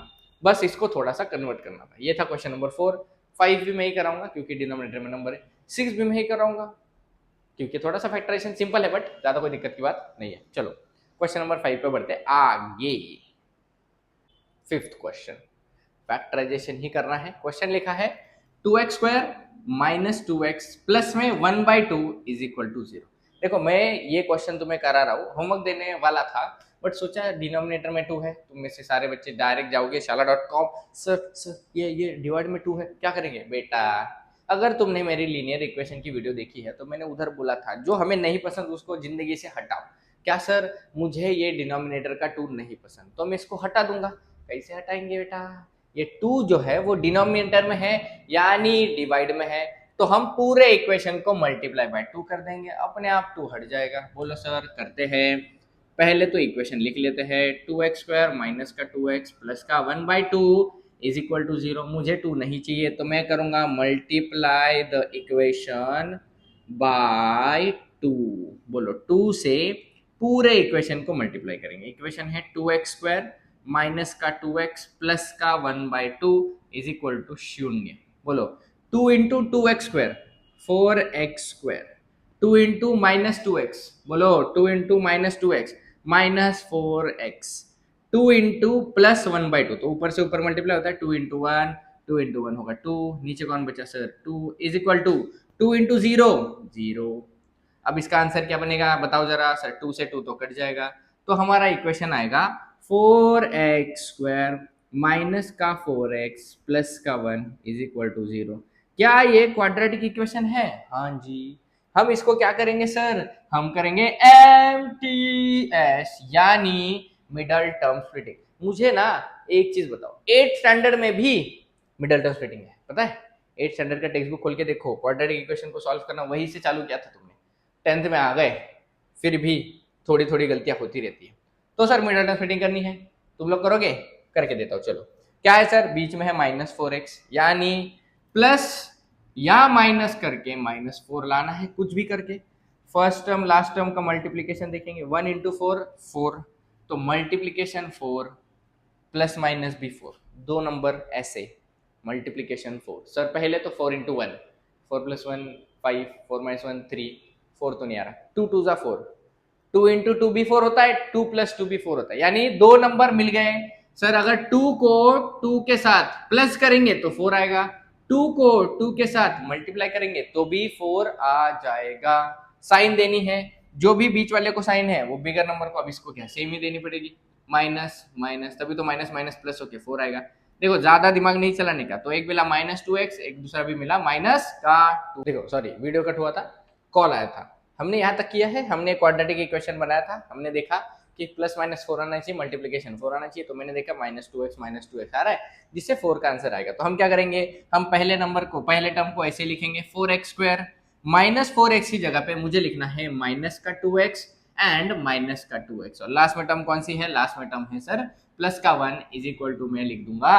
बस इसको थोड़ा सा कन्वर्ट करना था। ये था क्वेश्चन नंबर 4। 5 भी मैं ही कराऊंगा क्योंकि डिनोमिनेटर में नंबर है, 6 भी मैं ही कराऊंगा क्योंकि थोड़ा सा फैक्टराइजेशन सिंपल है, बट ज्यादा कोई दिक्कत की बात नहीं है। चलो क्वेश्चन नंबर 5 पे बढ़ते हैं आगे। 5th क्वेश्चन, फैक्टराइजेशन ही करना है। क्वेश्चन लिखा है 2x² माइनस 2x प्लस में 1/2 इज इक्वल टू 0। देखो मैं ये क्वेश्चन तुम्हें करा रहा हूँ, होमवर्क देने वाला था बट सोचा डिनोमिनेटर में 2 है, तुम में से सारे बच्चे डायरेक्ट जाओगे शाला.com, सर ये डिवाइड में 2 है, क्या करेंगे बेटा। अगर तुमने मेरी लीनियर इक्वेशन की वीडियो देखी है तो मैंने उधर बोला था जो हमें नहीं पसंद उसको जिंदगी से हटाओ। क्या सर, मुझे ये डिनोमिनेटर का 2 नहीं पसंद तो मैं इसको हटा दूंगा। कैसे हटाएंगे बेटा, ये 2 जो है वो डिनोमिनेटर में है यानी डिवाइड में है, तो हम पूरे इक्वेशन को मल्टीप्लाई बाय 2 कर देंगे, अपने आप 2 हट जाएगा। बोलो सर, करते हैं। पहले तो इक्वेशन लिख लेते हैं, 2x² माइनस का 2x प्लस का 1/2 इज इक्वल टू 0। मुझे 2 नहीं चाहिए तो मैं करूंगा मल्टीप्लाई द इक्वेशन बाय 2। बोलो 2 से पूरे इक्वेशन को मल्टीप्लाई करेंगे। इक्वेशन है 2x² माइनस का 2x प्लस का 1/2 इज इक्वल टू 0। बोलो 2 into 2x², 4x²। 2 into minus 2x, बोलो 2 into minus 2x minus 4x। 2 into plus 1/2, तो ऊपर से ऊपर मल्टीप्लाई होता है, 2 इंटू 1, 2 इंटू 1 होगा 2, नीचे कौन बचा sir 2 is equal to 2 into 0, 0। अब इसका आंसर क्या बनेगा बताओ जरा सर, 2 से 2 तो कट जाएगा, तो हमारा इक्वेशन आएगा 4x² माइनस का 4x प्लस का 1 इज इक्वल टू 0। क्या ये क्वाड्रेटिक इक्वेशन है? हाँ जी। हम इसको क्या करेंगे सर, हम करेंगे MTS यानी मिडल टर्म स्प्लिटिंग। मुझे ना एक चीज बताओ, 8th स्टैंडर्ड में भी मिडल टर्म स्प्लिटिंग है, पता है? 8th स्टैंडर्ड का टेक्स्ट बुक खोल के देखो, क्वाड्रेटिक इक्वेशन को सॉल्व करना वहीं से चालू किया था तुमने, 10th में आ गए फिर भी थोड़ी थोड़ी गलतियां होती रहती है। तो सर मिडल टर्म स्प्लिटिंग करनी है, तुम लोग करोगे? करके देता हूँ चलो। क्या है सर, बीच में है -4x यानी प्लस या माइनस करके -4 लाना है, कुछ भी करके। फर्स्ट टर्म लास्ट टर्म का मल्टीप्लीकेशन देखेंगे, 1 इंटू 4 4, तो मल्टीप्लीकेशन 4 प्लस माइनस भी 4, दो नंबर ऐसे मल्टीप्लीकेशन 4। सर पहले तो 4 इंटू 1, 4 प्लस 1 5, 4 माइनस 1 3, 4 तो नहीं आ रहा, 2 2 जा 4, 2 इंटू 2 भी 4 होता है, 2 प्लस 2 भी 4 होता है, यानी दो नंबर मिल गए। सर अगर 2 को 2 के साथ प्लस करेंगे तो 4 आएगा, 2 को 2 के साथ मल्टीप्लाई करेंगे तो भी 4 आ जाएगा। साइन देनी है, जो भी बीच वाले को साइन है वो बिगर नंबर को अब इसको क्या सेम ही देनी पड़ेगी, माइनस माइनस, तभी तो माइनस माइनस प्लस होके 4 आएगा। देखो ज्यादा दिमाग नहीं चलाने का, तो एक मिला -2x, एक दूसरा भी मिला माइनस का 2। देखो सॉरी वीडियो कट हुआ था, कॉल आया था। हमने यहाँ तक किया है, हमने क्वाड्रेटिक इक्वेशन बनाया था, हमने देखा कि प्लस माइनस 4 आना चाहिए, मल्टीप्लीकेशन 4 आना चाहिए, तो मैंने देखा -2x आ रहा है जिससे 4 का आंसर आएगा। तो हम क्या करेंगे, हम पहले नंबर को पहले टर्म को ऐसे लिखेंगे 4x² -4x की जगह पे मुझे लिखना है माइनस का 2x एंड माइनस का 2x, और लास्ट में टर्म कौन सी है, लास्ट में टर्म है सर प्लस का 1 इज इक्वल टू मैं लिख दूंगा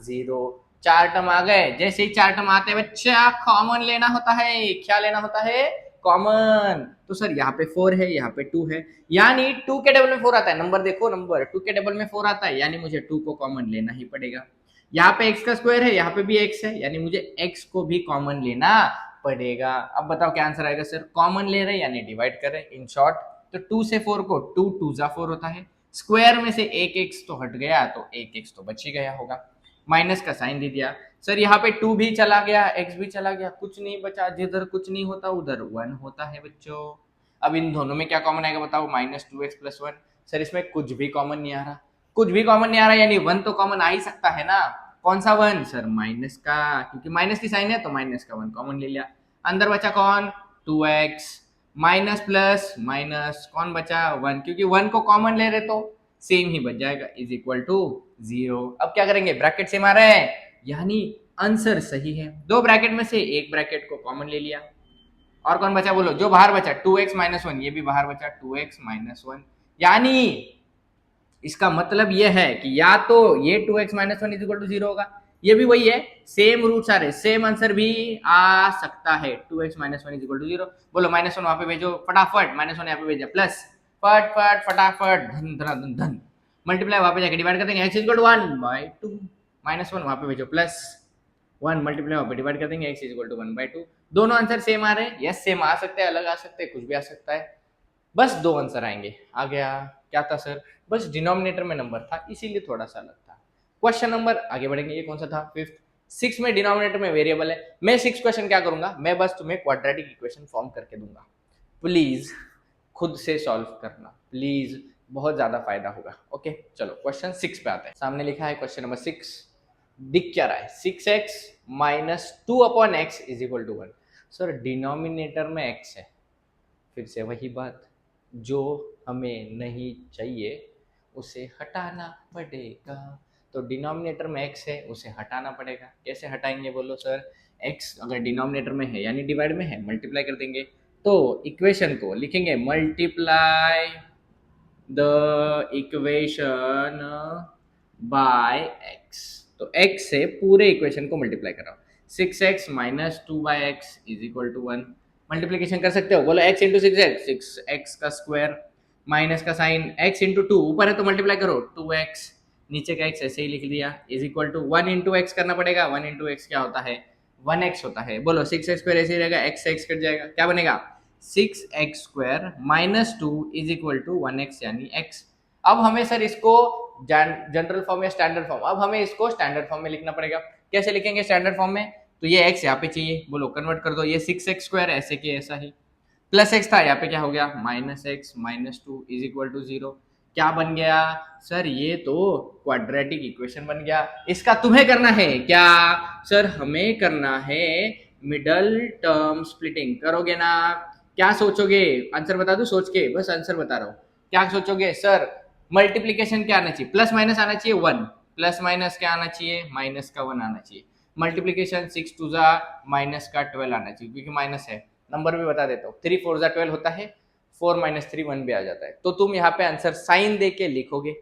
0। 4 टर्म आ गए, जैसे ही 4 टर्म आते हैं बच्चा कॉमन लेना होता है। क्या लेना होता है, कॉमन। तो सर यहाँ पे 4 है, यहाँ पे 2 है, यानी 2 के डबल में 4 आता है, नंबर देखो नंबर 2 के डबल में 4 आता है, यानी मुझे 2 को कॉमन लेना ही पड़ेगा। यहाँ पे x का स्क्वायर है, यहाँ पे भी x है, यानी मुझे x को भी कॉमन लेना पड़ेगा। अब बताओ क्या आंसर आएगा सर, कॉमन ले रहे यानी डिवाइड कर रहे, इन शॉर्ट तो 2 से 4 को 2 2 जा 4 होता है, स्क्वायर में से एक x तो हट गया तो एक x तो बच ही गया होगा, माइनस का साइन दे दिया। सर यहाँ पे 2 भी चला गया, x भी चला गया, कुछ नहीं बचा, जिधर कुछ नहीं होता उधर 1 होता है बच्चों। अब इन दोनों में क्या कॉमन आएगा बताओ, -2x + 1। सर इसमें कुछ भी कॉमन नहीं आ रहा, कुछ भी कॉमन नहीं आ रहा, यानी 1 तो कॉमन आ ही सकता है ना। कौन सा 1 सर, माइनस का, क्योंकि माइनस की साइन है तो माइनस का 1 कॉमन ले लिया। अंदर बचा कौन, 2x, माइनस प्लस माइनस कौन बचा 1, क्योंकि 1 को कॉमन ले रहे तो सेम ही बच जाएगा, इज इक्वल टू 0। अब क्या करेंगे, ब्रैकेट सेम आ रहा है यानी आंसर सही है। दो ब्रैकेट में से एक ब्रैकेट को कॉमन ले लिया, और कौन बचा बोलो, जो बाहर बचा 2x - 1, ये भी बाहर बचा 2x - 1, यानी इसका मतलब ये है कि या तो ये 2x - 1 इज इक्वल टू 0 होगा, ये भी वही है, सेम रूट्स आ रहे, सेम आंसर भी आ सकता है, 2x - 1 इज इक्वल टू 0। बोलो -1 वहां पे भेजो फटाफट, -1 यहाँ पे भेजा, प्लस फट फट फटाफट धन धन धन धन, मल्टीप्लाई वहां पे जाके डिवाइड कर देंगे, x इज इक्वल टू 1/2, -1 वहां पे भेजो प्लस 1, मल्टीप्लाई वहां पे डिवाइड कर देंगे, x इज इक्वल टू 1/2। दोनों आंसर सेम आ रहे हैं, यस सेम आ सकते हैं, अलग आ सकते हैं, कुछ भी आ सकता है, बस दो आंसर आएंगे। आ गया, क्या था सर, बस डिनोमिनेटर में नंबर था इसीलिए थोड़ा सा अलग था। क्वेश्चन नंबर आगे बढ़ेंगे, ये कौन सा था, 5th। 6 में डिनोमिनेटर में वेरिएबल है। मैं 6 क्वेश्चन क्या करूंगा, मैं बस तुम्हें क्वाड्रेटिक इक्वेशन फॉर्म करके दूंगा। प्लीज खुद से सॉल्व करना, प्लीज, बहुत ज्यादा फायदा होगा। ओके चलो क्वेश्चन 6 पे आते हैं। सामने लिखा है क्वेश्चन नंबर 6, दिख क्या रहा है, 6x minus 2/x is equal to 1। Sir denominator में x है, फिर से वही बात, जो हमें नहीं चाहिए उसे हटाना पड़ेगा। तो डिनोमिनेटर में x है, उसे हटाना पड़ेगा। कैसे हटाएंगे बोलो सर, x अगर डिनोमिनेटर में है यानी डिवाइड में है, मल्टीप्लाई कर देंगे। तो इक्वेशन को लिखेंगे multiply the equation by x। तो x से पूरे इक्वेशन को मल्टीप्लाई कराओ। 6x minus 2/x is equal to 1। Multiplication कर सकते हो, बोलो x इंटू 6x, 6x का स्क्वायर माइनस का साइन x इंटू 2, ऊपर है तो मल्टीप्लाई करो 2x, नीचे का x ऐसे ही लिख दिया, is equal to 1 into x करना पड़ेगा। 1 इंटू एक्स क्या होता है, 1x होता है। बोलो 6x स्क्वायर ऐसे ही रहेगा, x से x कट जाएगा, क्या बनेगा 6x square minus 2 is equal to 1x यानी x। अब हमें सर इसको जनरल फॉर्म या स्टैंडर्ड फॉर्म, अब हमें इसको स्टैंडर्ड फॉर्म में लिखना पड़ेगा। कैसे लिखेंगे स्टैंडर्ड फॉर्म में, तो ये x यहाँ पे चाहिए, बोलो कन्वर्ट कर दो, ये 6x स्क्वायर ऐसे के ऐसा ही, प्लस x था यहाँ पे क्या हो गया minus x minus 2 is equal to 0। क्या बन गया सर, ये तो क्वाड्रेटिक इक्वेशन बन गया। इसका तुम्हें करना है क्या सर, हमें करना है मिडल टर्म स्प्लिटिंग, करोगे ना? क्या सोचोगे, आंसर बता दो सोच के, बस आंसर बता रहा हूँ, क्या सोचोगे सर? मल्टीप्लीकेशन क्या आना चाहिए, प्लस माइनस आना चाहिए 1, प्लस माइनस क्या आना चाहिए माइनस का 1 आना चाहिए। मल्टीप्लीकेशन 6 टू जा माइनस का 12 आना चाहिए, क्योंकि माइनस है। नंबर भी बता देता हूँ, 3 4 जा 12 होता है, 4 माइनस 3 1 भी आ जाता है। तो तुम यहाँ पे आंसर साइन दे के लिखोगे,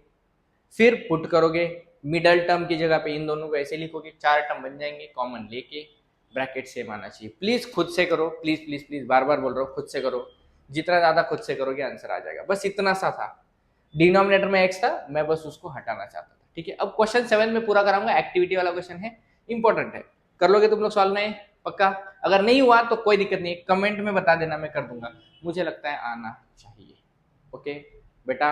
फिर पुट करोगे, मिडल टर्म की जगह पे इन दोनों को ऐसे लिखोगे, 4 टर्म बन जाएंगे, कॉमन लेके ब्रैकेट सेम आना चाहिए। प्लीज खुद से करो, प्लीज प्लीज प्लीज, बार बार बोल रहा हूँ खुद से करो, जितना ज्यादा खुद से करोगे आंसर आ जाएगा। बस इतना सा था, डिनोमिनेटर में x था, मैं बस उसको हटाना चाहता था। ठीक है, अब क्वेश्चन 7 में पूरा कराऊंगा, एक्टिविटी वाला क्वेश्चन है, इंपॉर्टेंट है, कर लोगे तुम लोग सॉल्व में पक्का? अगर नहीं हुआ तो कोई दिक्कत नहीं, कमेंट में बता देना, मैं कर दूंगा, मुझे लगता है आना चाहिए। ओके बेटा,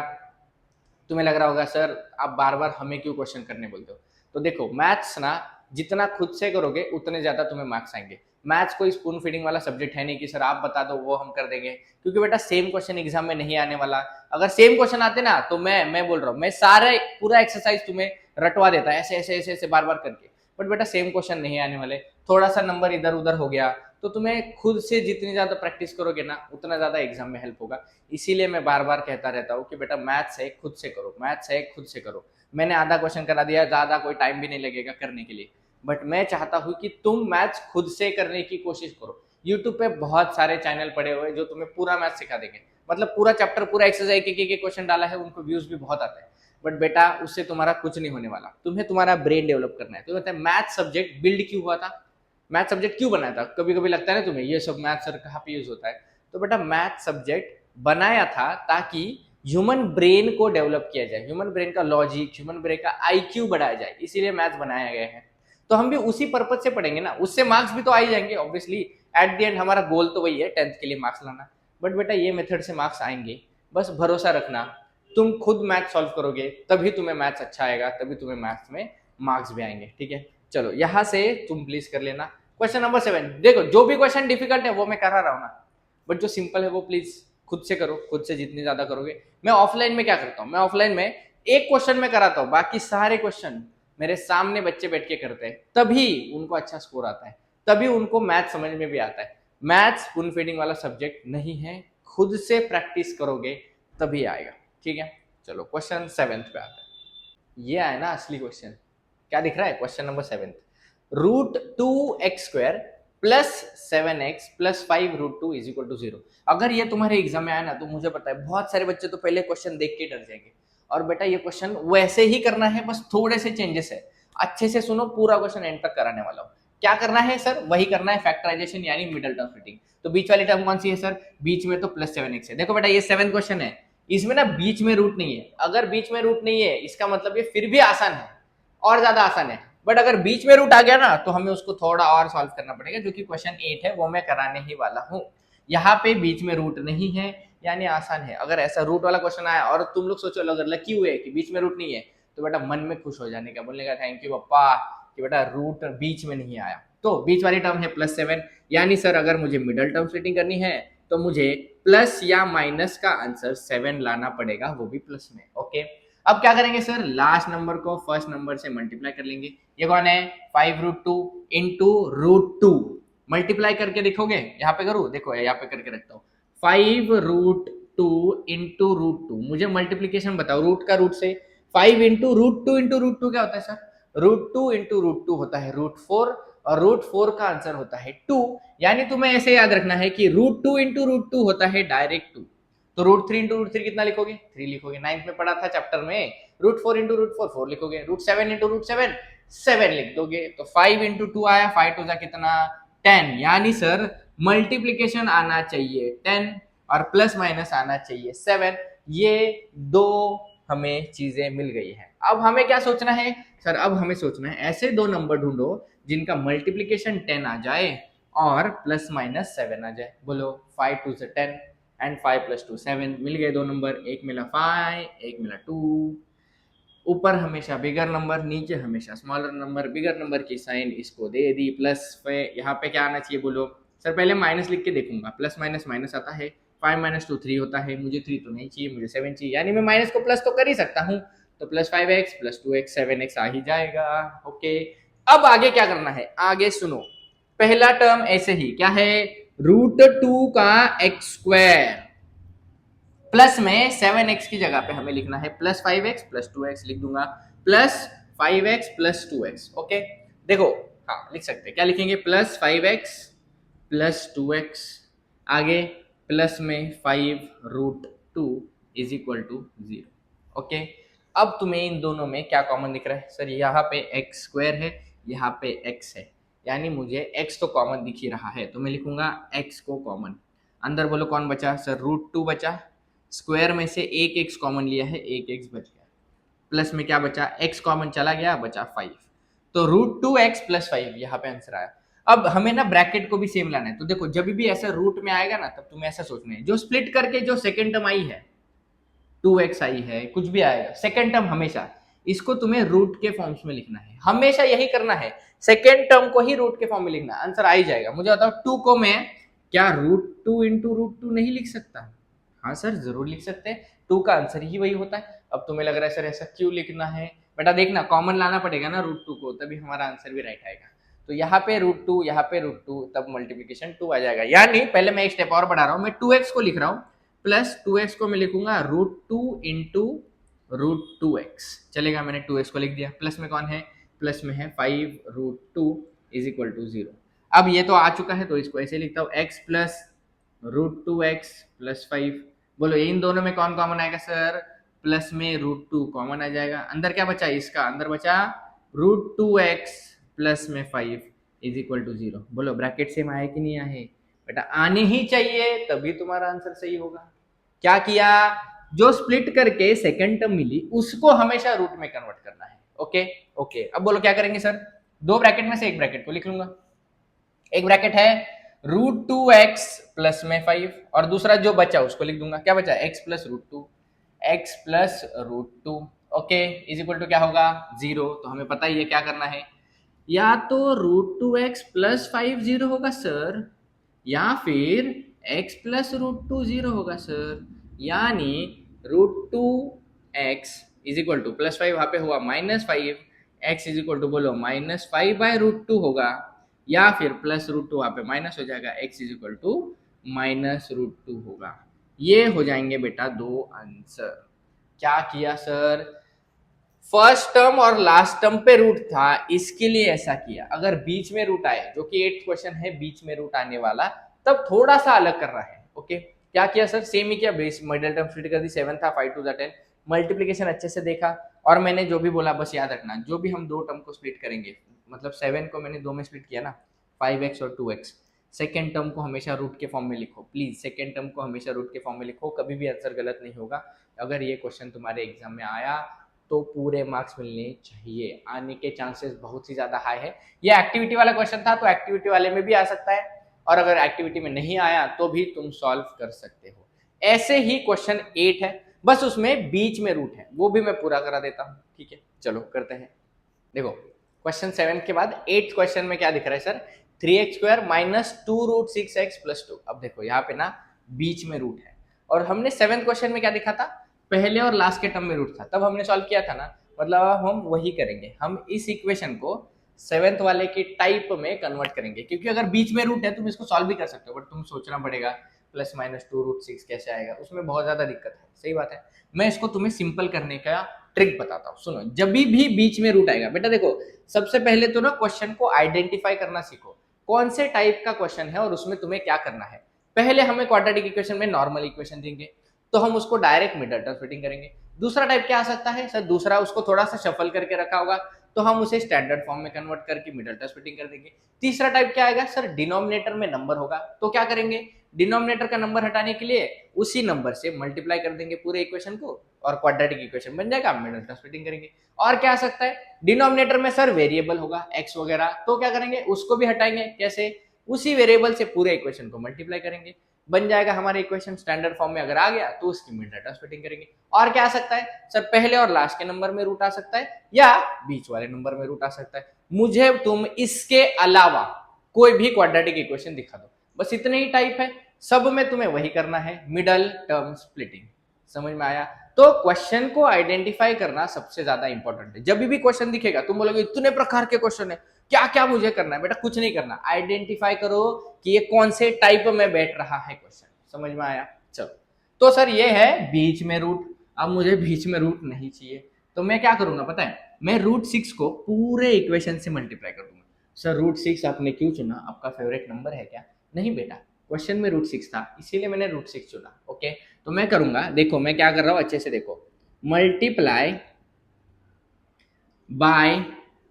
तुम्हें लग रहा होगा सर आप बार बार हमें क्यों क्वेश्चन करने बोलते हो, तो देखो मैथ्स ना जितना खुद से करोगे उतने ज्यादा तुम्हें मार्क्स आएंगे। मैथ्स कोई स्पून फीडिंग वाला सब्जेक्ट है नहीं कि सर आप बता दो वो हम कर देंगे, क्योंकि बेटा सेम क्वेश्चन एग्जाम में नहीं आने वाला। अगर सेम क्वेश्चन आते ना तो मैं बोल रहा हूँ, मैं सारे पूरा एक्सरसाइज तुम्हें रटवा देता ऐसे ऐसे ऐसे ऐसे बार बार करके, बट बेटा सेम क्वेश्चन नहीं आने वाले, थोड़ा सा नंबर इधर उधर हो गया, तो तुम्हें खुद से जितनी ज्यादा प्रैक्टिस करोगे ना उतना ज्यादा एग्जाम में हेल्प होगा। इसीलिए मैं बार बार कहता रहता हूँ कि बेटा मैथ्स है खुद से करो, मैथ्स है खुद से करो। मैंने आधा क्वेश्चन करा दिया, ज्यादा कोई टाइम भी नहीं लगेगा करने के लिए, बट मैं चाहता हूँ कि तुम मैथ्स खुद से करने की कोशिश करो। यूट्यूब पे बहुत सारे चैनल पड़े हुए जो तुम्हें पूरा मैथ सिखा देंगे, मतलब पूरा चैप्टर पूरा एक्सरसाइज एक क्वेश्चन डाला है, उनको व्यूज भी बहुत आते हैं, बट बेटा उससे तुम्हारा कुछ नहीं होने वाला, तुम्हें तुम्हारा ब्रेन डेवलप करना है। तो कहते हैं मैथ सब्जेक्ट बिल्ड क्यों हुआ था, मैथ सब्जेक्ट क्यों बनाया था? कभी कभी लगता है ना तुम्हें ये सब मैथ सर कहाँ पे यूज होता है, तो बेटा मैथ सब्जेक्ट बनाया था ताकि ह्यूमन ब्रेन को डेवलप किया जाए, ह्यूमन ब्रेन का लॉजिक, ह्यूमन ब्रेन का आईक्यू बढ़ाया जाए, इसीलिए मैथ बनाया गया है। तो हम भी उसी पर्पज से पढ़ेंगे ना, उससे मार्क्स भी तो आ ही जाएंगे ऑब्वियसली। एट द एंड हमारा गोल तो वही है 10th के लिए मार्क्स लाना, बट बेटा ये मेथड से मार्क्स आएंगे, बस भरोसा रखना। तुम खुद मैथ सॉल्व करोगे तभी तुम्हें मैथ्स अच्छा आएगा, तभी तुम्हें मैथ्स में मार्क्स भी आएंगे। ठीक है, चलो यहां से तुम प्लीज कर लेना क्वेश्चन नंबर 7। देखो जो भी क्वेश्चन डिफिकल्ट है वो मैं करा रहा हूँ ना, बट जो सिंपल है वो प्लीज खुद से करो, खुद से जितनी ज्यादा करोगे। मैं ऑफलाइन में क्या करता हूँ, मैं ऑफलाइन में एक क्वेश्चन में कराता हूँ, बाकी सारे क्वेश्चन मेरे सामने बच्चे बैठ के करते हैं, तभी उनको अच्छा स्कोर आता है, तभी उनको मैथ समझ में भी आता है। मैथ्स स्पून फीडिंग वाला सब्जेक्ट नहीं है, खुद से प्रैक्टिस करोगे तभी आएगा। ठीक है, चलो क्वेश्चन 7 पे आता है, ये है ना असली क्वेश्चन। क्या दिख रहा है question number 7, root 2x square plus 7x plus 5 root 2 is equal to 0। अगर ये तुम्हारे एग्जाम में आया ना तो मुझे पता है बहुत सारे बच्चे तो पहले क्वेश्चन देख के डर जाएंगे, और बेटा ये क्वेश्चन वैसे ही करना है, बस थोड़े से चेंजेस है। अच्छे से सुनो, पूरा क्वेश्चन एंड तक कराने वाला हूँ। क्या करना है सर, वही करना है, फैक्टराइजेशन यानी मिडल टर्म फिटिंग। तो बीच वाली टर्म कौन सी है सर, बीच में तो प्लस 7x है। देखो बेटा ये 7 क्वेश्चन है, इसमें ना बीच में रूट नहीं है, अगर बीच में रूट नहीं है इसका मतलब ये फिर भी आसान है, और ज्यादा आसान है। बट अगर बीच में रूट आ गया ना तो हमें उसको थोड़ा और सॉल्व करना पड़ेगा, जो कि क्वेश्चन 8 है वो मैं कराने ही वाला हूँ। यहाँ पे बीच में रूट नहीं है यानी आसान है। अगर ऐसा रूट वाला क्वेश्चन आया और तुम लोग सोचो अगर लकी हुए कि बीच में रूट नहीं है, तो बेटा मन में खुश हो जाने का, बोलने का थैंक यू पप्पा, कि बेटा रूट बीच में नहीं आया, तो बीच वाली टर्म है +7, यानी सर अगर मुझे मिडल टर्म स्प्लिटिंग करनी है तो मुझे प्लस या माइनस का आंसर 7 लाना पड़ेगा, वो भी प्लस में। ओके, अब क्या करेंगे सर, लास्ट नंबर को फर्स्ट नंबर से मल्टीप्लाई कर लेंगे। ये कौन है, 5√2 इंटू √2, मल्टीप्लाई करके देखोगे, यहाँ पे करूँ, देखो यहाँ पे करके रखता हूँ, 5√2 इंटू √2, मुझे मल्टीप्लीकेशन बताओ रूट का रूट से, 5 इंटू √2 क्या होता है सर, √2 इंटू √2 होता है √4, और √4 का आंसर होता है 2, यानी तुम्हें ऐसे याद रखना है कि √2 इंटू √2 होता है डायरेक्ट 2, तो √3 इंटू √3 कितना लिखोगे, 3 लिखोगे, 9th में पढ़ा था चैप्टर में, √4 इंटू √4 4 लिखोगे, √7 इंटू √7 7 लिख दोगे, तो 5 इंटू 2 आया, 5 टू जा कितना 10, यानी सर मल्टीप्लीकेशन आना चाहिए 10 और प्लस माइनस आना चाहिए 7, ये दो हमें चीजें मिल गई है। अब हमें क्या सोचना है सर, अब हमें सोचना है ऐसे दो नंबर ढूंढो जिनका मल्टीप्लीकेशन 10 आ जाए और प्लस माइनस 7 आ जाए। बोलो 5 2 से 10 एंड 5 + 2 7, मिल गए दो नंबर, एक मिला 5, एक मिला 2। ऊपर हमेशा बिगर नंबर, नीचे हमेशा स्मॉलर नंबर, बिगर नंबर की साइन इसको दे दी प्लस पे, यहाँ पे क्या आना चाहिए, बोलो सर पहले माइनस लिख के देखूंगा, प्लस माइनस माइनस आता है, 5 - 2 3 होता है, मुझे 3 तो नहीं चाहिए, मुझे 7 चाहिए, यानी मैं माइनस को प्लस तो कर ही सकता हूँ, तो +5x + 2x 7x आ ही जाएगा। ओके, अब आगे क्या करना है, आगे सुनो, पहला टर्म ऐसे ही क्या है, √2 का x² प्लस में 7x की जगह पे हमें लिखना है +5x + 2x, लिख दूंगा +5x + 2x। ओके, देखो हाँ लिख सकते हैं, क्या लिखेंगे, +5x + 2x, आगे प्लस में 5√2 = 0। ओके, अब तुम्हें इन दोनों में क्या कॉमन दिख रहा है, सर यहाँ पे x² है, यहाँ पे x है, यानी मुझे x तो कॉमन दिख ही रहा है, तो मैं लिखूंगा x को कॉमन, अंदर बोलो कौन बचा सर, √2 बचा, स्क्वायर में से एक x कॉमन लिया है, एक x बच गया, प्लस में क्या बचा, x कॉमन चला गया, बचा 5, तो √2x + 5 यहाँ पे आंसर आया। अब हमें ना ब्रैकेट को भी सेम लाना है, तो देखो जब भी ऐसा रूट में आएगा ना, तब तुम्हें ऐसा सोचना है, जो स्प्लिट करके जो सेकेंड टर्म आई है 2x आई है, कुछ भी आएगा सेकेंड टर्म, हमेशा इसको तुम्हें रूट के फॉर्म्स में लिखना है, हमेशा यही करना है, सेकेंड टर्म को ही रूट के फॉर्म में लिखना, आंसर आ ही जाएगा। मुझे बताओ 2 को मैं क्या √2 इंटू √2 नहीं लिख सकता, हाँ सर जरूर लिख सकते हैं, 2 का आंसर ही वही होता है। अब तुम्हें लग रहा है सर ऐसा क्यों लिखना है, बेटा देखना कॉमन लाना पड़ेगा ना √2 को, तभी हमारा आंसर भी राइट आएगा, तो यहाँ पे √2 यहाँ पे √2, तब मल्टीप्लीकेशन 2 आ जाएगा, यानी पहले मैं एक स्टेप और बढ़ा रहा हूँ, मैं 2x को लिख रहा हूँ, प्लस 2x को मैं लिखूंगा √2 इंटू √2x, चलेगा, मैंने 2x को लिख दिया, प्लस में कौन है, प्लस में है 5√2 = 0। अब ये तो आ चुका है, तो इसको ऐसे लिखता हूँ, x + √2x + 5, बोलो इन दोनों में कौन कॉमन आएगा सर, प्लस में √2 कॉमन आ जाएगा, अंदर क्या बचा, इसका अंदर बचा √2x प्लस में 5 = 0। बोलो ब्रैकेट सेम आए कि नहीं आए, बेटा आने ही चाहिए, तभी तुम्हारा आंसर सही होगा। क्या किया, जो स्प्लिट करके सेकंड टर्म मिली उसको हमेशा रूट में कन्वर्ट करना है। ओके ओके, अब बोलो क्या करेंगे सर, दो ब्रैकेट में से एक ब्रैकेट को लिख लूंगा, एक ब्रैकेट है √2x प्लस में 5, और दूसरा जो बचा उसको लिख दूंगा, क्या बचा, x + √2, x + √2, ओके = क्या होगा 0, तो हमें पता ही है क्या करना है, या तो √2x + 5 0 होगा सर, या फिर x + √2 0 होगा सर, यानी √2x +5 वहां पे हुआ -5, x बोलो -5/√2 होगा, या फिर +√2 वहां पे माइनस हो जाएगा, x -√2 होगा। ये हो जाएंगे बेटा दो आंसर। क्या किया सर, फर्स्ट टर्म और लास्ट टर्म पे रूट था, इसके लिए ऐसा किया, अगर बीच में रूट आए, जो कि 8th क्वेश्चन है बीच में रूट आने वाला, तब थोड़ा सा अलग कर रहा है। ओके, क्या किया सर, सेम ही किया, बेस मिडिल टर्म स्प्लिट कर दी, 7 था, 5 2 10, मल्टीप्लीकेशन अच्छे से देखा, और मैंने जो भी बोला बस याद रखना, जो भी हम दो टर्म को स्प्लिट करेंगे, मतलब 7 को मैंने दो में स्प्लिट किया ना, 5x और 2x, सेकेंड टर्म को हमेशा रूट के फॉर्म में लिखो, प्लीज सेकेंड टर्म को हमेशा रूट के फॉर्म में लिखो, कभी भी आंसर गलत नहीं होगा। अगर ये क्वेश्चन तुम्हारे एग्जाम में आया तो पूरे मार्क्स मिलने चाहिए, आने के चांसेस बहुत ही ज्यादा हाई है। ये एक्टिविटी वाला क्वेश्चन था, तो एक्टिविटी वाले में भी आ सकता है, और अगर एक्टिविटी में नहीं आया तो भी तुम सॉल्व कर सकते हो। ऐसे ही क्वेश्चन 8 है, बस उसमें बीच में रूट है, वो भी मैं पूरा करा देता हूं, ठीक है, चलो करते हैं। देखो क्वेश्चन 7 के बाद 8th क्वेश्चन में क्या दिख रहा है sir, 3x² minus 2√6x plus 2। अब देखो यहाँ पे ना बीच में रूट है, और हमने 7th क्वेश्चन में क्या दिखा था, पहले और लास्ट के टर्म में रूट था, तब हमने सॉल्व किया था ना, मतलब अब हम वही करेंगे, हम इस इक्वेशन को 7th वाले के टाइप में कन्वर्ट करेंगे, क्योंकि अगर बीच में रूट है तुम इसको सॉल्व भी कर सकते हो, बट तुम सोचना पड़ेगा प्लस माइनस 2√6 कैसे आएगा, उसमें बहुत ज्यादा दिक्कत है। सही बात है, मैं इसको तुम्हें सिंपल करने का ट्रिक बताता हूँ। सुनो, जब भी बीच में रूट आएगा बेटा, देखो सबसे पहले तो ना क्वेश्चन को आइडेंटिफाई करना सीखो, कौन से टाइप का क्वेश्चन है और उसमें तुम्हें क्या करना है। पहले हमें क्वाड्रेटिक इक्वेशन में नॉर्मल इक्वेशन देंगे, तो हम उसको डायरेक्ट मिडल टर्म फिटिंग करेंगे। दूसरा टाइप क्या आ सकता है सर, दूसरा उसको थोड़ा सा शफल करके रखा होगा, तो हम उसे स्टैंडर्ड फॉर्म में कन्वर्ट करके मिडल टर्म फिटिंग कर देंगे। तीसरा टाइप क्या आएगा सर, डिनोमिनेटर में नंबर होगा, तो क्या करेंगे, डिनोमिनेटर का नंबर हटाने के लिए उसी नंबर से मल्टीप्लाई कर देंगे पूरे इक्वेशन को, और क्वाड्रेटिक इक्वेशन बन जाएगा, मिडल टर्म फिटिंग करेंगे। और क्या आ सकता है, डिनोमिनेटर में सर वेरिएबल होगा एक्स वगैरह, तो क्या करेंगे, उसको भी हटाएंगे, कैसे, उसी वेरिएबल से पूरे इक्वेशन को मल्टीप्लाई करेंगे, बन जाएगा हमारा इक्वेशन। स्टैंडर्ड फॉर्म में अगर आ गया तो उसकी मिडल टर्म फिटिंग करेंगे। और क्या आ सकता है सर, पहले और लास्ट के नंबर में रूट आ सकता है, या बीच वाले नंबर में रूट आ सकता है। मुझे तुम इसके अलावा कोई भी क्वाड्रेटिक इक्वेशन दिखा दो, बस इतने ही टाइप है, सब में तुम्हें वही करना है, मिडल टर्म स्प्लिटिंग। समझ में आया? तो क्वेश्चन को आइडेंटिफाई करना सबसे ज्यादा इंपॉर्टेंट है। जब भी क्वेश्चन दिखेगा तुम बोलोगे इतने प्रकार के क्वेश्चन है, क्या क्या मुझे करना है, बेटा कुछ नहीं करना, आइडेंटिफाई करो कि ये कौन से टाइप में बैठ रहा है क्वेश्चन। समझ में आया? चलो, तो सर ये है बीच में रूट। अब मुझे बीच में रूट नहीं चाहिए, तो मैं क्या करूंगा पता है, मैं √6 को पूरे इक्वेशन से मल्टीप्लाई कर दूंगा। सर √6 आपने क्यों चुना, आपका फेवरेट नंबर है क्या? नहीं बेटा, क्वेश्चन में √6 था, इसीलिए मैंने √6 चुना। ओके, तो मैं करूंगा, देखो मैं क्या कर रहा हूं अच्छे से देखो, मल्टीप्लाई बाय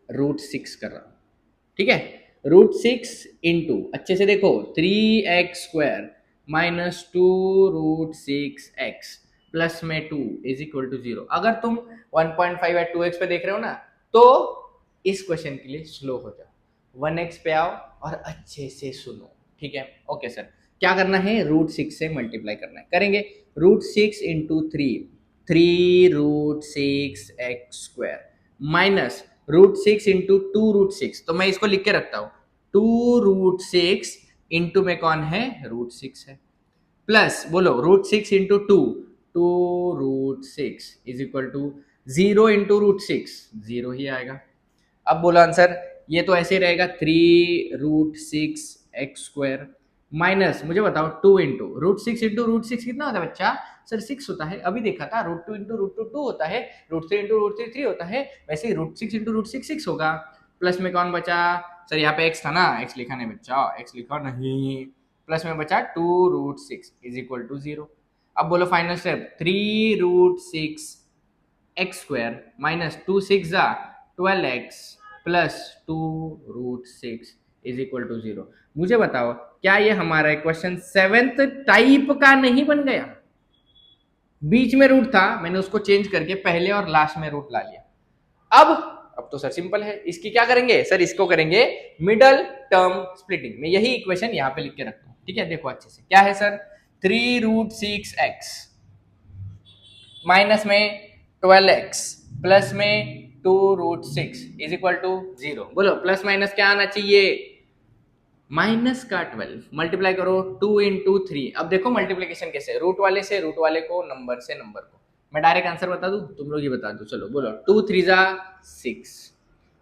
√6 कर रहा हूं, ठीक है। √6 इंटू, अच्छे से देखो, 3x² माइनस 2√6x प्लस में 2 इज इक्वल टू 0। अगर तुम 1.5 या 2x पे देख रहे हो ना, तो इस क्वेश्चन के लिए स्लो हो जाओ, 1x पे आओ और अच्छे से सुनो, ठीक है। ओके सर, क्या करना है, √6 से मल्टीप्लाई करना है, करेंगे। √6 इंटू 3 माइनस √6 इंटू 2√6, तो मैं इसको लिख के रखता हूं, 2√6 इंटू में कौन है, √6 है, प्लस बोलो √6 into 2 is equal to 0 into √6, 0 ही आएगा। अब बोलो आंसर, ये तो ऐसे रहेगा 3√6x² माइनस, मुझे बताओ 2 इंटू √6 इंटू √6 कितना होता है बच्चा, सर 6 होता है, अभी देखा था, √2 इंटू √2 2 होता है, √3 इंटू √3 3 होता है, वैसे ही √6 इंटू √6 6 होगा, प्लस में कौन बचा, सर यहाँ पे x था ना, x लिखा नहीं बच्चा, x लिखा नहीं, प्लस में बचा 2√6 इज इक्वल टू 0। अब बोलो final step, 3√6x² minus 2 6 12x plus 2√6 is equal to 0। मुझे बताओ, क्या ये हमारा क्वेश्चन 7th टाइप का नहीं बन गया? बीच में रूट था, मैंने उसको चेंज करके पहले और लास्ट में रूट ला लिया। अब तो सर सिंपल है, इसकी क्या करेंगे सर, इसको करेंगे मिडल टर्म स्प्लिटिंग। मैं यही इक्वेशन यहां पे लिख के रखता हूं, ठीक है। देखो अच्छे से, क्या है सर, 3√6x माइनस में 12x प्लस में 2√6 इज इक्वल टू 0। बोलो प्लस माइनस क्या आना चाहिए, माइनस का 12, मल्टीप्लाई करो 2 इंटू 3। अब देखो मल्टीप्लीकेशन कैसे, रूट वाले से रूट वाले को, नंबर से नंबर को। मैं डायरेक्ट आंसर बता दूं, तुम लोग ये बता दो, चलो बोलो, 2 3 6,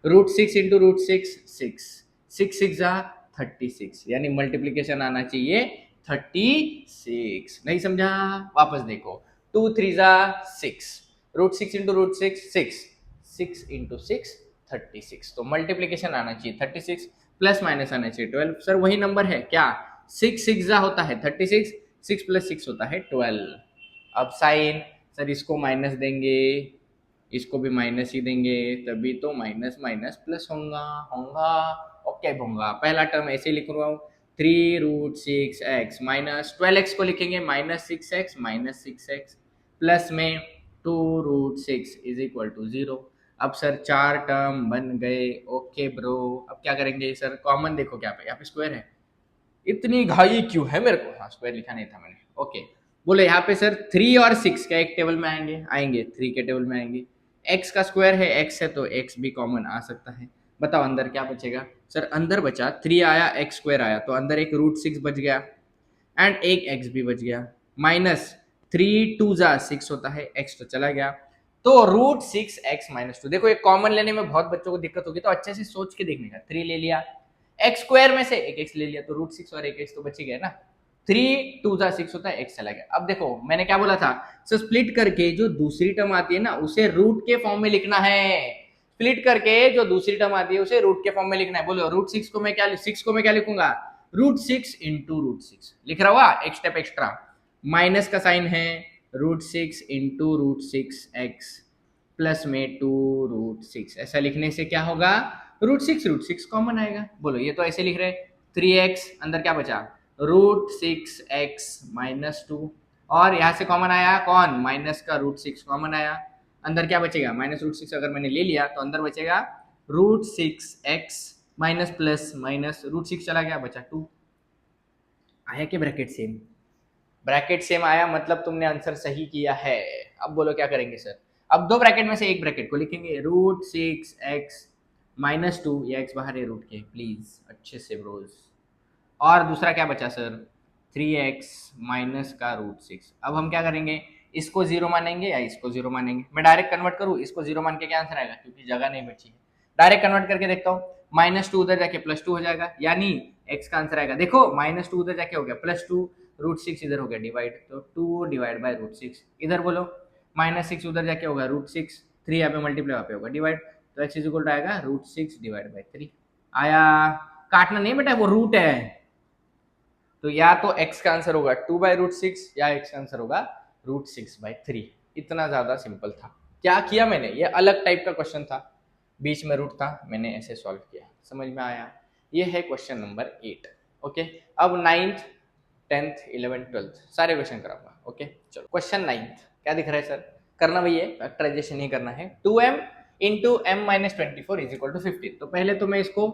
√6 इंटू √6 6, 6 6 36, यानी मल्टीप्लीकेशन आना चाहिए 36। नहीं समझा? वापस देखो, 2 3 6, √6 इंटू √6 6, 6 इंटू 6 36, तो मल्टीप्लीकेशन आना चाहिए 36, प्लस माइनस आना चाहिए 12। सर वही नंबर है क्या, 6 6 होता है 36, 6 प्लस 6 होता है 12। अब साइन, सर इसको माइनस देंगे, इसको भी माइनस ही देंगे, तभी तो माइनस माइनस प्लस होगा होगा ओके होगा। पहला टर्म ऐसे लिख रहा हूँ, 3√6x माइनस 12x को लिखेंगे -6x प्लस में 2√6 इज इक्वल टू 0। अब सर 4 टर्म बन गए, ओके ब्रो। अब क्या करेंगे सर, कॉमन देखो, क्या पे यहाँ पे स्क्वायर है, इतनी घाई क्यों है मेरे को, हाँ स्क्वायर लिखा नहीं था मैंने, ओके। बोलो यहाँ पे सर 3 और 6 क्या एक टेबल में आएंगे, आएंगे 3 के टेबल में आएंगे, x का स्क्वायर है, x है तो x भी कॉमन आ सकता है, बताओ अंदर क्या बचेगा सर? अंदर बचा 3 आया, एक्स स्क्वायर आया, तो अंदर एक √6 बच गया एंड एक एक्स भी बच गया, माइनस 3 2 जा 6 होता है, एक्स तो चला गया, तो √6x-2। देखो एक कॉमन लेने में बहुत बच्चों को दिक्कत होगी, तो अच्छे से सोच के देखने का। 3 ले लिया, एक्स स्क्वायर में से एक एक्स ले लिया, तो √6 और एक एक्स तो बच ही गया ना। 3 2 जा 6 होता है, एक्स चला गया। अब देखो मैंने क्या बोला था, सो स्प्लिट करके जो दूसरी टर्म आती है ना उसे रूट के फॉर्म में लिखना है। स्प्लिट करके जो दूसरी टर्म आती है उसे रूट के फॉर्म में लिखना है। बोलो √6 को मैं क्या, 6 को मैं क्या लिखूंगा, √6 इंटू √6 लिख रहा हुआ, एक स्टेप एक्स्ट्रा, माइनस का साइन है, √6 इंटू √6x प्लस में 2√6। ऐसा लिखने से क्या होगा, √6 कॉमन आएगा। बोलो ये तो ऐसे लिख रहे 3x, अंदर क्या बचा, √6x-2, और यहाँ से कॉमन आया कौन, माइनस का √6 कॉमन आया, अंदर क्या बचेगा, माइनस √6 अगर मैंने ले लिया तो अंदर बचेगा √6x माइनस प्लस माइनस √6 चला गया, बचा 2। आया कि ब्रैकेट सेम? ब्रैकेट सेम आया, मतलब तुमने आंसर सही किया है। अब बोलो क्या करेंगे सर? अब दो ब्रैकेट में से एक ब्रैकेट को लिखेंगे √6x-2, ये x बाहर है रूट के, प्लीज अच्छे से ब्रोज। और दूसरा क्या बचा सर, 3x माइनस का √6। अब हम क्या करेंगे, इसको जीरो मानेंगे या इसको जीरो मानेंगे? मैं डायरेक्ट कन्वर्ट करूँ, इसको जीरो मान के क्या आंसर आएगा, क्योंकि जगह नहीं बची है। डायरेक्ट कन्वर्ट करके देखता हूँ, -2 उधर जाके +2 हो जाएगा, यानी x का आंसर आएगा, देखो -2 उधर जाके हो गया +2, √6 इधर हो गया डिवाइड, तो 2 डिवाइड बाय √6। इधर बोलो -6 उधर जाके होगा √6, 3 यहाँ पे मल्टीप्लाई वहाँ पे होगा डिवाइड, तो x इज इक्वल टू आएगा √6 डिवाइड बाय 3। आया, काटना नहीं बेटा, वो रूट है, तो या तो x का आंसर होगा 2/√6 या x का आंसर होगा √6/3। इतना ज्यादा सिंपल था। क्या किया मैंने, ये अलग टाइप का क्वेश्चन था, बीच में रूट था, मैंने ऐसे सॉल्व किया, समझ में आया? ये है क्वेश्चन नंबर 8। ओके, अब 9th 10th 11th 12th सारे क्वेश्चन कराऊंगा। ओके चलो, क्वेश्चन 9th क्या दिख रहा है सर, करना भैया फैक्टराइजेशन ही करना है। 2m into m-24 is equal to 15। तो पहले तो मैं इसको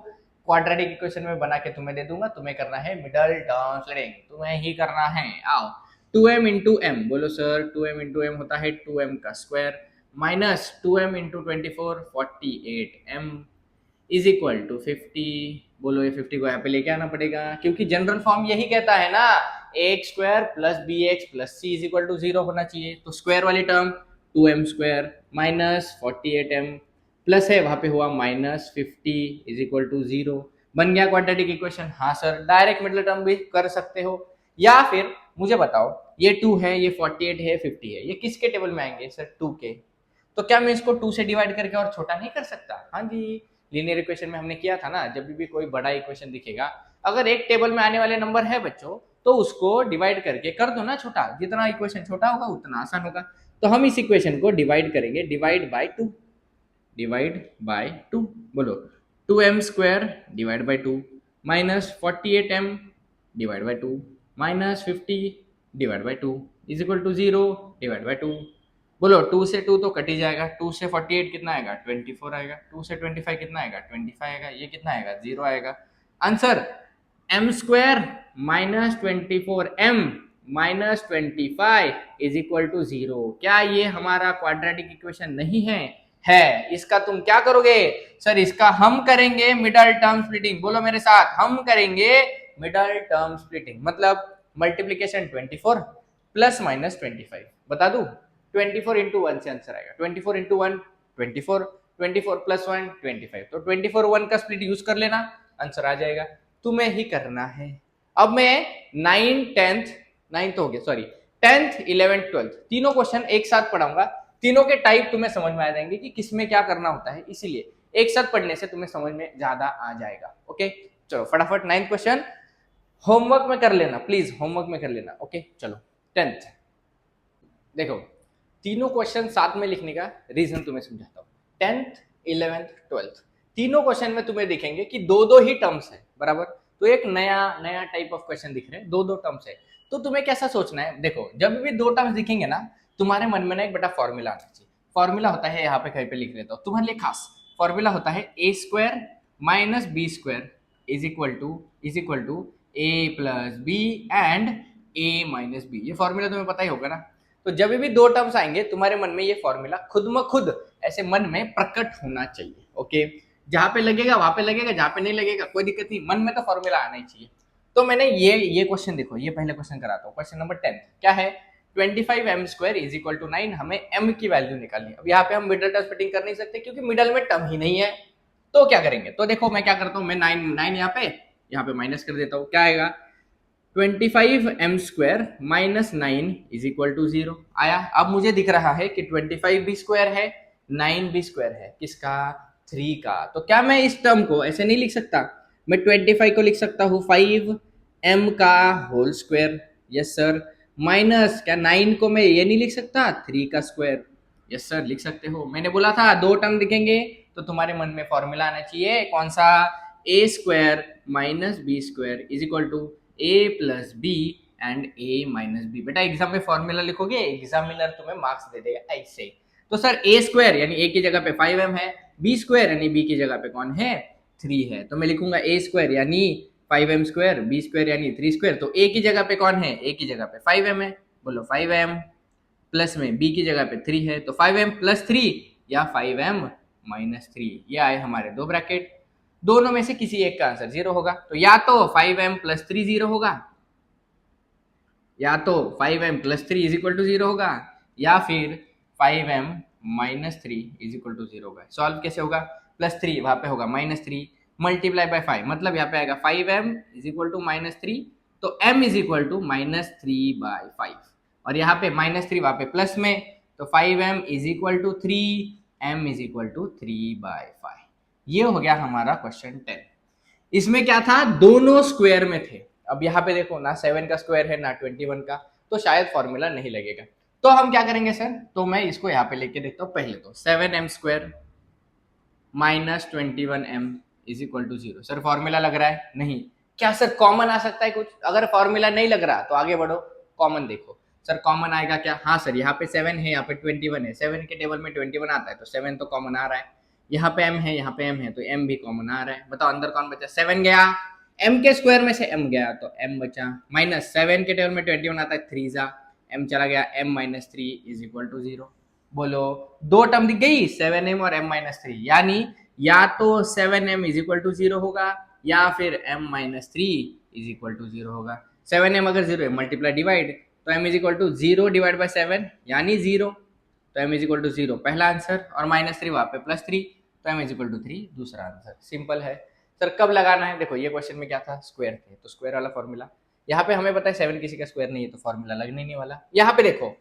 क्वाड्रेटिक इक्वेशन में बना के तुम्हें दे दूंगा, तुम्हें करना है मिडल टर्म स्प्लिटिंग, तुम्हें ही करना है। आओ, 2m इंटू m, बोलो सर 2m इंटू m होता है 2m का square, minus 2m into 24 48m is equal to 50। बोलो ये 50 को यहाँ पे लेके आना पड़ेगा, क्योंकि जनरल फॉर्म यही कहता है ना, x square plus b x plus c is equal to 0 होना चाहिए। तो स्क्वायर वाली term 2m square minus 48m plus है वहां पे हुआ -50 इज इक्वल टू 0, बन गया क्वाड्रेटिक इक्वेशन। हाँ सर, डायरेक्ट मिडिल टर्म भी कर सकते हो, या फिर मुझे बताओ ये 2 है, ये 48 है, 50 है, ये किसके टेबल में आएंगे सर, 2 के। तो क्या मैं इसको 2 से डिवाइड करके और छोटा नहीं कर सकता? हाँ जी, लीनियर इक्वेशन में हमने किया था ना, जब भी कोई बड़ा इक्वेशन दिखेगा, अगर एक टेबल में आने वाले नंबर है बच्चों, तो उसको डिवाइड करके कर दो ना छोटा, जितना इक्वेशन छोटा होगा उतना आसान होगा। तो हम इस इक्वेशन को डिवाइड करेंगे, डिवाइड बाय 2, डिवाइड बाय 2, बोलो 2m square divide by 2 minus 48m divide by 2 minus 50 divide by 2 is equal to 0 divide by 2। बोलो 2 से 2 तो कट ही जाएगा, 2 से 48 कितना आएगा, 24 आएगा, 2 से 25 कितना आएगा, 25 आएगा, ये कितना आएगा, 0 आएगा। Answer m square minus 24m minus 25 is equal to 0। क्या ये हमारा क्वाड्रेटिक इक्वेशन नहीं है? है। इसका तुम क्या करोगे सर, इसका हम करेंगे मिडल टर्म स्प्लिटिंग। बोलो मेरे साथ, हम करेंगे मिडल टर्म स्प्लिटिंग, मतलब मल्टीप्लीकेशन 24 प्लस माइनस 25। बता दू, 24 इंटू 1 से आंसर आएगा, 24 इंटू 1 24, 24 प्लस 1 25, तो 24 1 का स्प्लिट यूज कर लेना, आंसर आ जाएगा। तुम्हें ही करना है। अब मैं 9th हो गया, सॉरी 10th 11th 12th तीनों क्वेश्चन एक साथ पढ़ाऊंगा, तीनों के टाइप तुम्हें समझ में आ जाएंगे कि किसमें क्या करना होता है, इसीलिए एक साथ पढ़ने से तुम्हें समझ में ज्यादा आ जाएगा। ओके चलो फटाफट 9th क्वेश्चन होमवर्क में कर लेना, प्लीज होमवर्क में कर लेना। ओके चलो 10th देखो, तीनों क्वेश्चन साथ में लिखने का रीजन तुम्हें समझाता हूँ। 10th 11th 12th तीनों क्वेश्चन में तुम्हें दिखेंगे कि दो दो ही टर्म्स है, बराबर। तो एक नया टाइप ऑफ क्वेश्चन दिख रहे हैं, दो दो टर्म्स है। तो तुम्हें कैसा सोचना है, देखो जब भी दो टर्म्स दिखेंगे ना, तुम्हारे मन में ना एक बड़ा फॉर्मूला आना चाहिए। फॉर्मूला होता है, यहाँ पे कहीं पे लिख लेता हूँ तुम्हारे लिए खास, फॉर्मूला होता है a square minus B square is equal to a plus B and a minus B. ये फॉर्मूला तुम्हें पता ही होगा ना। तो जब भी दो टर्म्स आएंगे तुम्हारे मन में ये फॉर्मूला खुद म खुद ऐसे मन में प्रकट होना चाहिए। ओके जहां पे लगेगा वहां पे लगेगा, जहां पे नहीं लगेगा कोई दिक्कत नहीं, मन में तो फॉर्मूला आना ही चाहिए। तो मैंने ये क्वेश्चन देखो, ये पहले क्वेश्चन कराता हूँ। क्वेश्चन नंबर 10 क्या है, 25m² इज इक्वल टू 9, हमें m की वैल्यू निकालनी है। अब यहाँ पे हम मिडल टर्म स्प्लिटिंग कर नहीं सकते क्योंकि मिडल में टर्म ही नहीं है, तो क्या करेंगे, तो देखो मैं क्या करता हूँ, मैं 9 यहाँ पे माइनस कर देता हूँ, क्या आएगा 25m² minus 9 is equal to 0 आया। अब मुझे दिख रहा है कि 25 भी स्क्वायर है, 9 भी स्क्वायर है, किसका, 3 का। तो क्या मैं इस टर्म को ऐसे नहीं लिख सकता, मैं 25 को लिख सकता हूँ 5m का whole square, yes sir, minus क्या 9 को मैं ये नहीं लिख सकता 3 का स्क्वायर, यस सर लिख सकते हो। मैंने बोला था दो टर्म दिखेंगे तो तुम्हारे मन में फॉर्मूला आना चाहिए, कौन सा, a² minus b² is equal to a plus B and a minus B. बेटा एग्जाम में फॉर्मूला लिखोगे, एग्जामिनर तुम्हें मार्क्स दे देगा ऐसे। तो सर a² यानी a की जगह पे 5m है, b² यानी b की जगह पे कौन है, 3 है, तो मैं लिखूंगा a² यानी 5m², b² यानी 3²। तो a की जगह पे कौन है, a की जगह पे 5m है, बोलो 5m, प्लस में b की जगह पे 3 है, तो 5m प्लस 3 या 5m माइनस 3, ये आए हमारे दो ब्रैकेट। दोनों में से किसी एक का आंसर 0 होगा, तो या तो 5m प्लस 3 0 होगा, या तो 5m plus 3 is equal to 0 होगा, या फिर 5m minus 3 is equal to 0 होगा। सॉल्व कैसे होगा, प्लस 3 वहां पे होगा माइनस 3 मल्टीप्लाई बाय 5, मतलब यहाँ पे आएगा 5m is equal to minus 3, तो m is equal to minus 3 by 5, और यहाँ पे माइनस 3 वहां पे प्लस में, तो 5m is equal to 3, m is equal to 3 by 5। ये हो गया हमारा क्वेश्चन 10। इसमें क्या था, दोनों स्क्वायर में थे। अब यहाँ पे देखो ना 7 का स्क्वायर है ना 21 का, तो शायद फॉर्मूला नहीं लगेगा। तो हम क्या करेंगे सर, तो मैं इसको यहाँ पे लेके देखता हूँ। पहले तो 7m² minus 21m is equal to 0, sir formula लग रहा है, नहीं। क्या सर कॉमन आ सकता है कुछ, अगर फॉर्मूला नहीं लग रहा तो आगे बढ़ो, कॉमन देखो। सर कॉमन आएगा क्या, हाँ सर यहाँ पे 7 है, यहाँ पे 21 है, 7 के टेबल में 21 आता है, तो 7 तो कॉमन आ रहा है। यहाँ पे m है, यहाँ पे m है, तो m भी कॉमन आ रहा है। बताओ अंदर कौन बचा, 7 गया, m के स्क्वायर में से m गया तो m बचा, माइनस 7 के टेबल में 21 आता है, 3 जा m चला गया, m minus 3 is equal to 0। बोलो दो टर्म दिख गई, 7m और m माइनस 3, यानी या तो 7m इज इक्वल टू 0 होगा, या फिर m minus 3 is equal to 0 होगा। 7m अगर 0 है मल्टीप्लाई डिवाइड, तो m is equal to 0 divide by 7 यानी 0, तो m इज इक्वल टू 0 पहला आंसर, और माइनस 3 वहां पे प्लस 3, तो m इज इक्वल टू 3 दूसरा आंसर। सिंपल है। सर कब लगाना है, देखो ये क्वेश्चन में क्या था, स्क्वायर थे, तो स्क्वायर वाला फॉर्मूला, यहाँ पे हमें पता है 7 किसी का स्क्वायर नहीं है, तो फॉर्मूला लगने नहीं वाला। यहाँ पे देखो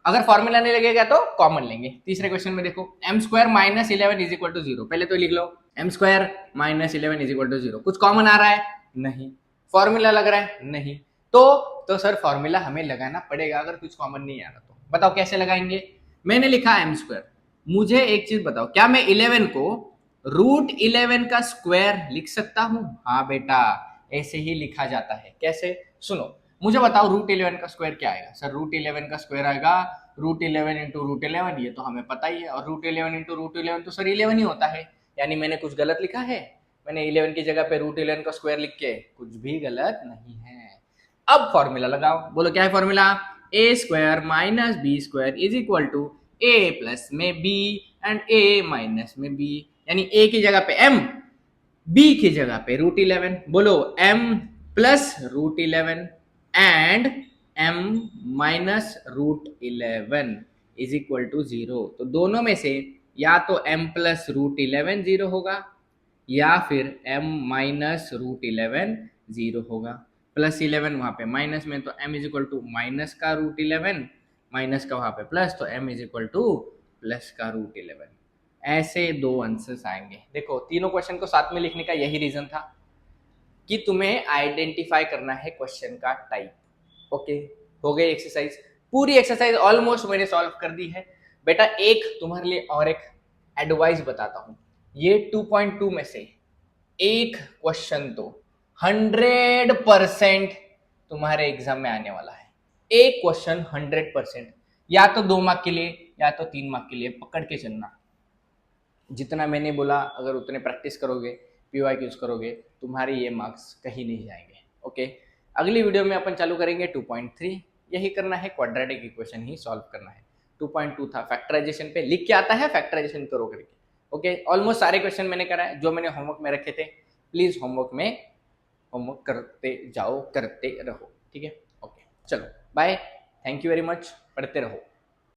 अगर फॉर्मूला नहीं लगेगा तो कॉमन लेंगे। तीसरे क्वेश्चन में देखो m² minus 11 is equal to 0, पहले तो लिख लो m² minus 11 is equal to 0, कुछ कॉमन आ रहा है, नहीं। फॉर्मूला लग रहा है, नहीं। तो सर फॉर्मूला हमें लगाना पड़ेगा अगर कुछ कॉमन नहीं आ रहा तो। बताओ कैसे लगाएंगे, मैंने लिखा m², मुझे एक चीज बताओ, क्या मैं 11 को √11 का स्क्वायर लिख सकता हूं, हाँ बेटा ऐसे ही लिखा जाता है। कैसे, सुनो, मुझे बताओ √11 का स्क्वायर क्या आएगा। सर √11 का स्क्वायर आएगा √11 इंटू √11, ये तो हमें पता ही है, और √11 इंटू √11 तो सर 11 ही होता है, यानी मैंने कुछ गलत लिखा है, मैंने 11 की जगह पे √11 का स्क्वायर लिख के कुछ भी गलत नहीं है। अब फॉर्मूला लगाओ, बोलो क्या है formula, a² minus b² is equal to a plus में b एंड a माइनस में b, यानी a की जगह पे m, b की जगह पे √11, बोलो m plus √11 and m minus √11 is equal to 0। तो दोनों में से या तो m प्लस √11 0 होगा, या फिर m माइनस √11 0 होगा। प्लस 11 वहां पे माइनस में, तो m is equal to minus का √11, माइनस का वहां पे प्लस, तो m is equal to plus का √11। ऐसे दो आंसर्स आएंगे। देखो तीनों क्वेश्चन को साथ में लिखने का यही रीजन था कि तुम्हें आइडेंटिफाई करना है क्वेश्चन का टाइप। ओके, हो गई एक्सरसाइज, पूरी एक्सरसाइज ऑलमोस्ट मैंने सॉल्व कर दी है। बेटा एक तुम्हारे लिए और एक एडवाइस बताता हूं, ये 2.2 में से एक क्वेश्चन तो 100% तुम्हारे एग्जाम में आने वाला है। एक क्वेश्चन 100%, या तो 2 मार्क के लिए या तो 3 मार्क के लिए, पकड़ के चलना। जितना मैंने बोला अगर उतने प्रैक्टिस करोगे, PYQs करोगे, तुम्हारे ये मार्क्स कहीं नहीं जाएंगे। ओके, अगली वीडियो में अपन चालू करेंगे 2.3, यही करना है, क्वाड्रेटिक इक्वेशन ही सॉल्व करना है। 2.2 था फैक्टराइजेशन पे, लिख के आता है फैक्टराइजेशन करो करके, ओके, ऑलमोस्ट सारे क्वेश्चन मैंने करा है जो मैंने होमवर्क में रखे थे। प्लीज होमवर्क करते जाओ, करते रहो, ठीक है। ओके चलो bye, thank you very much, पढ़ते रहो।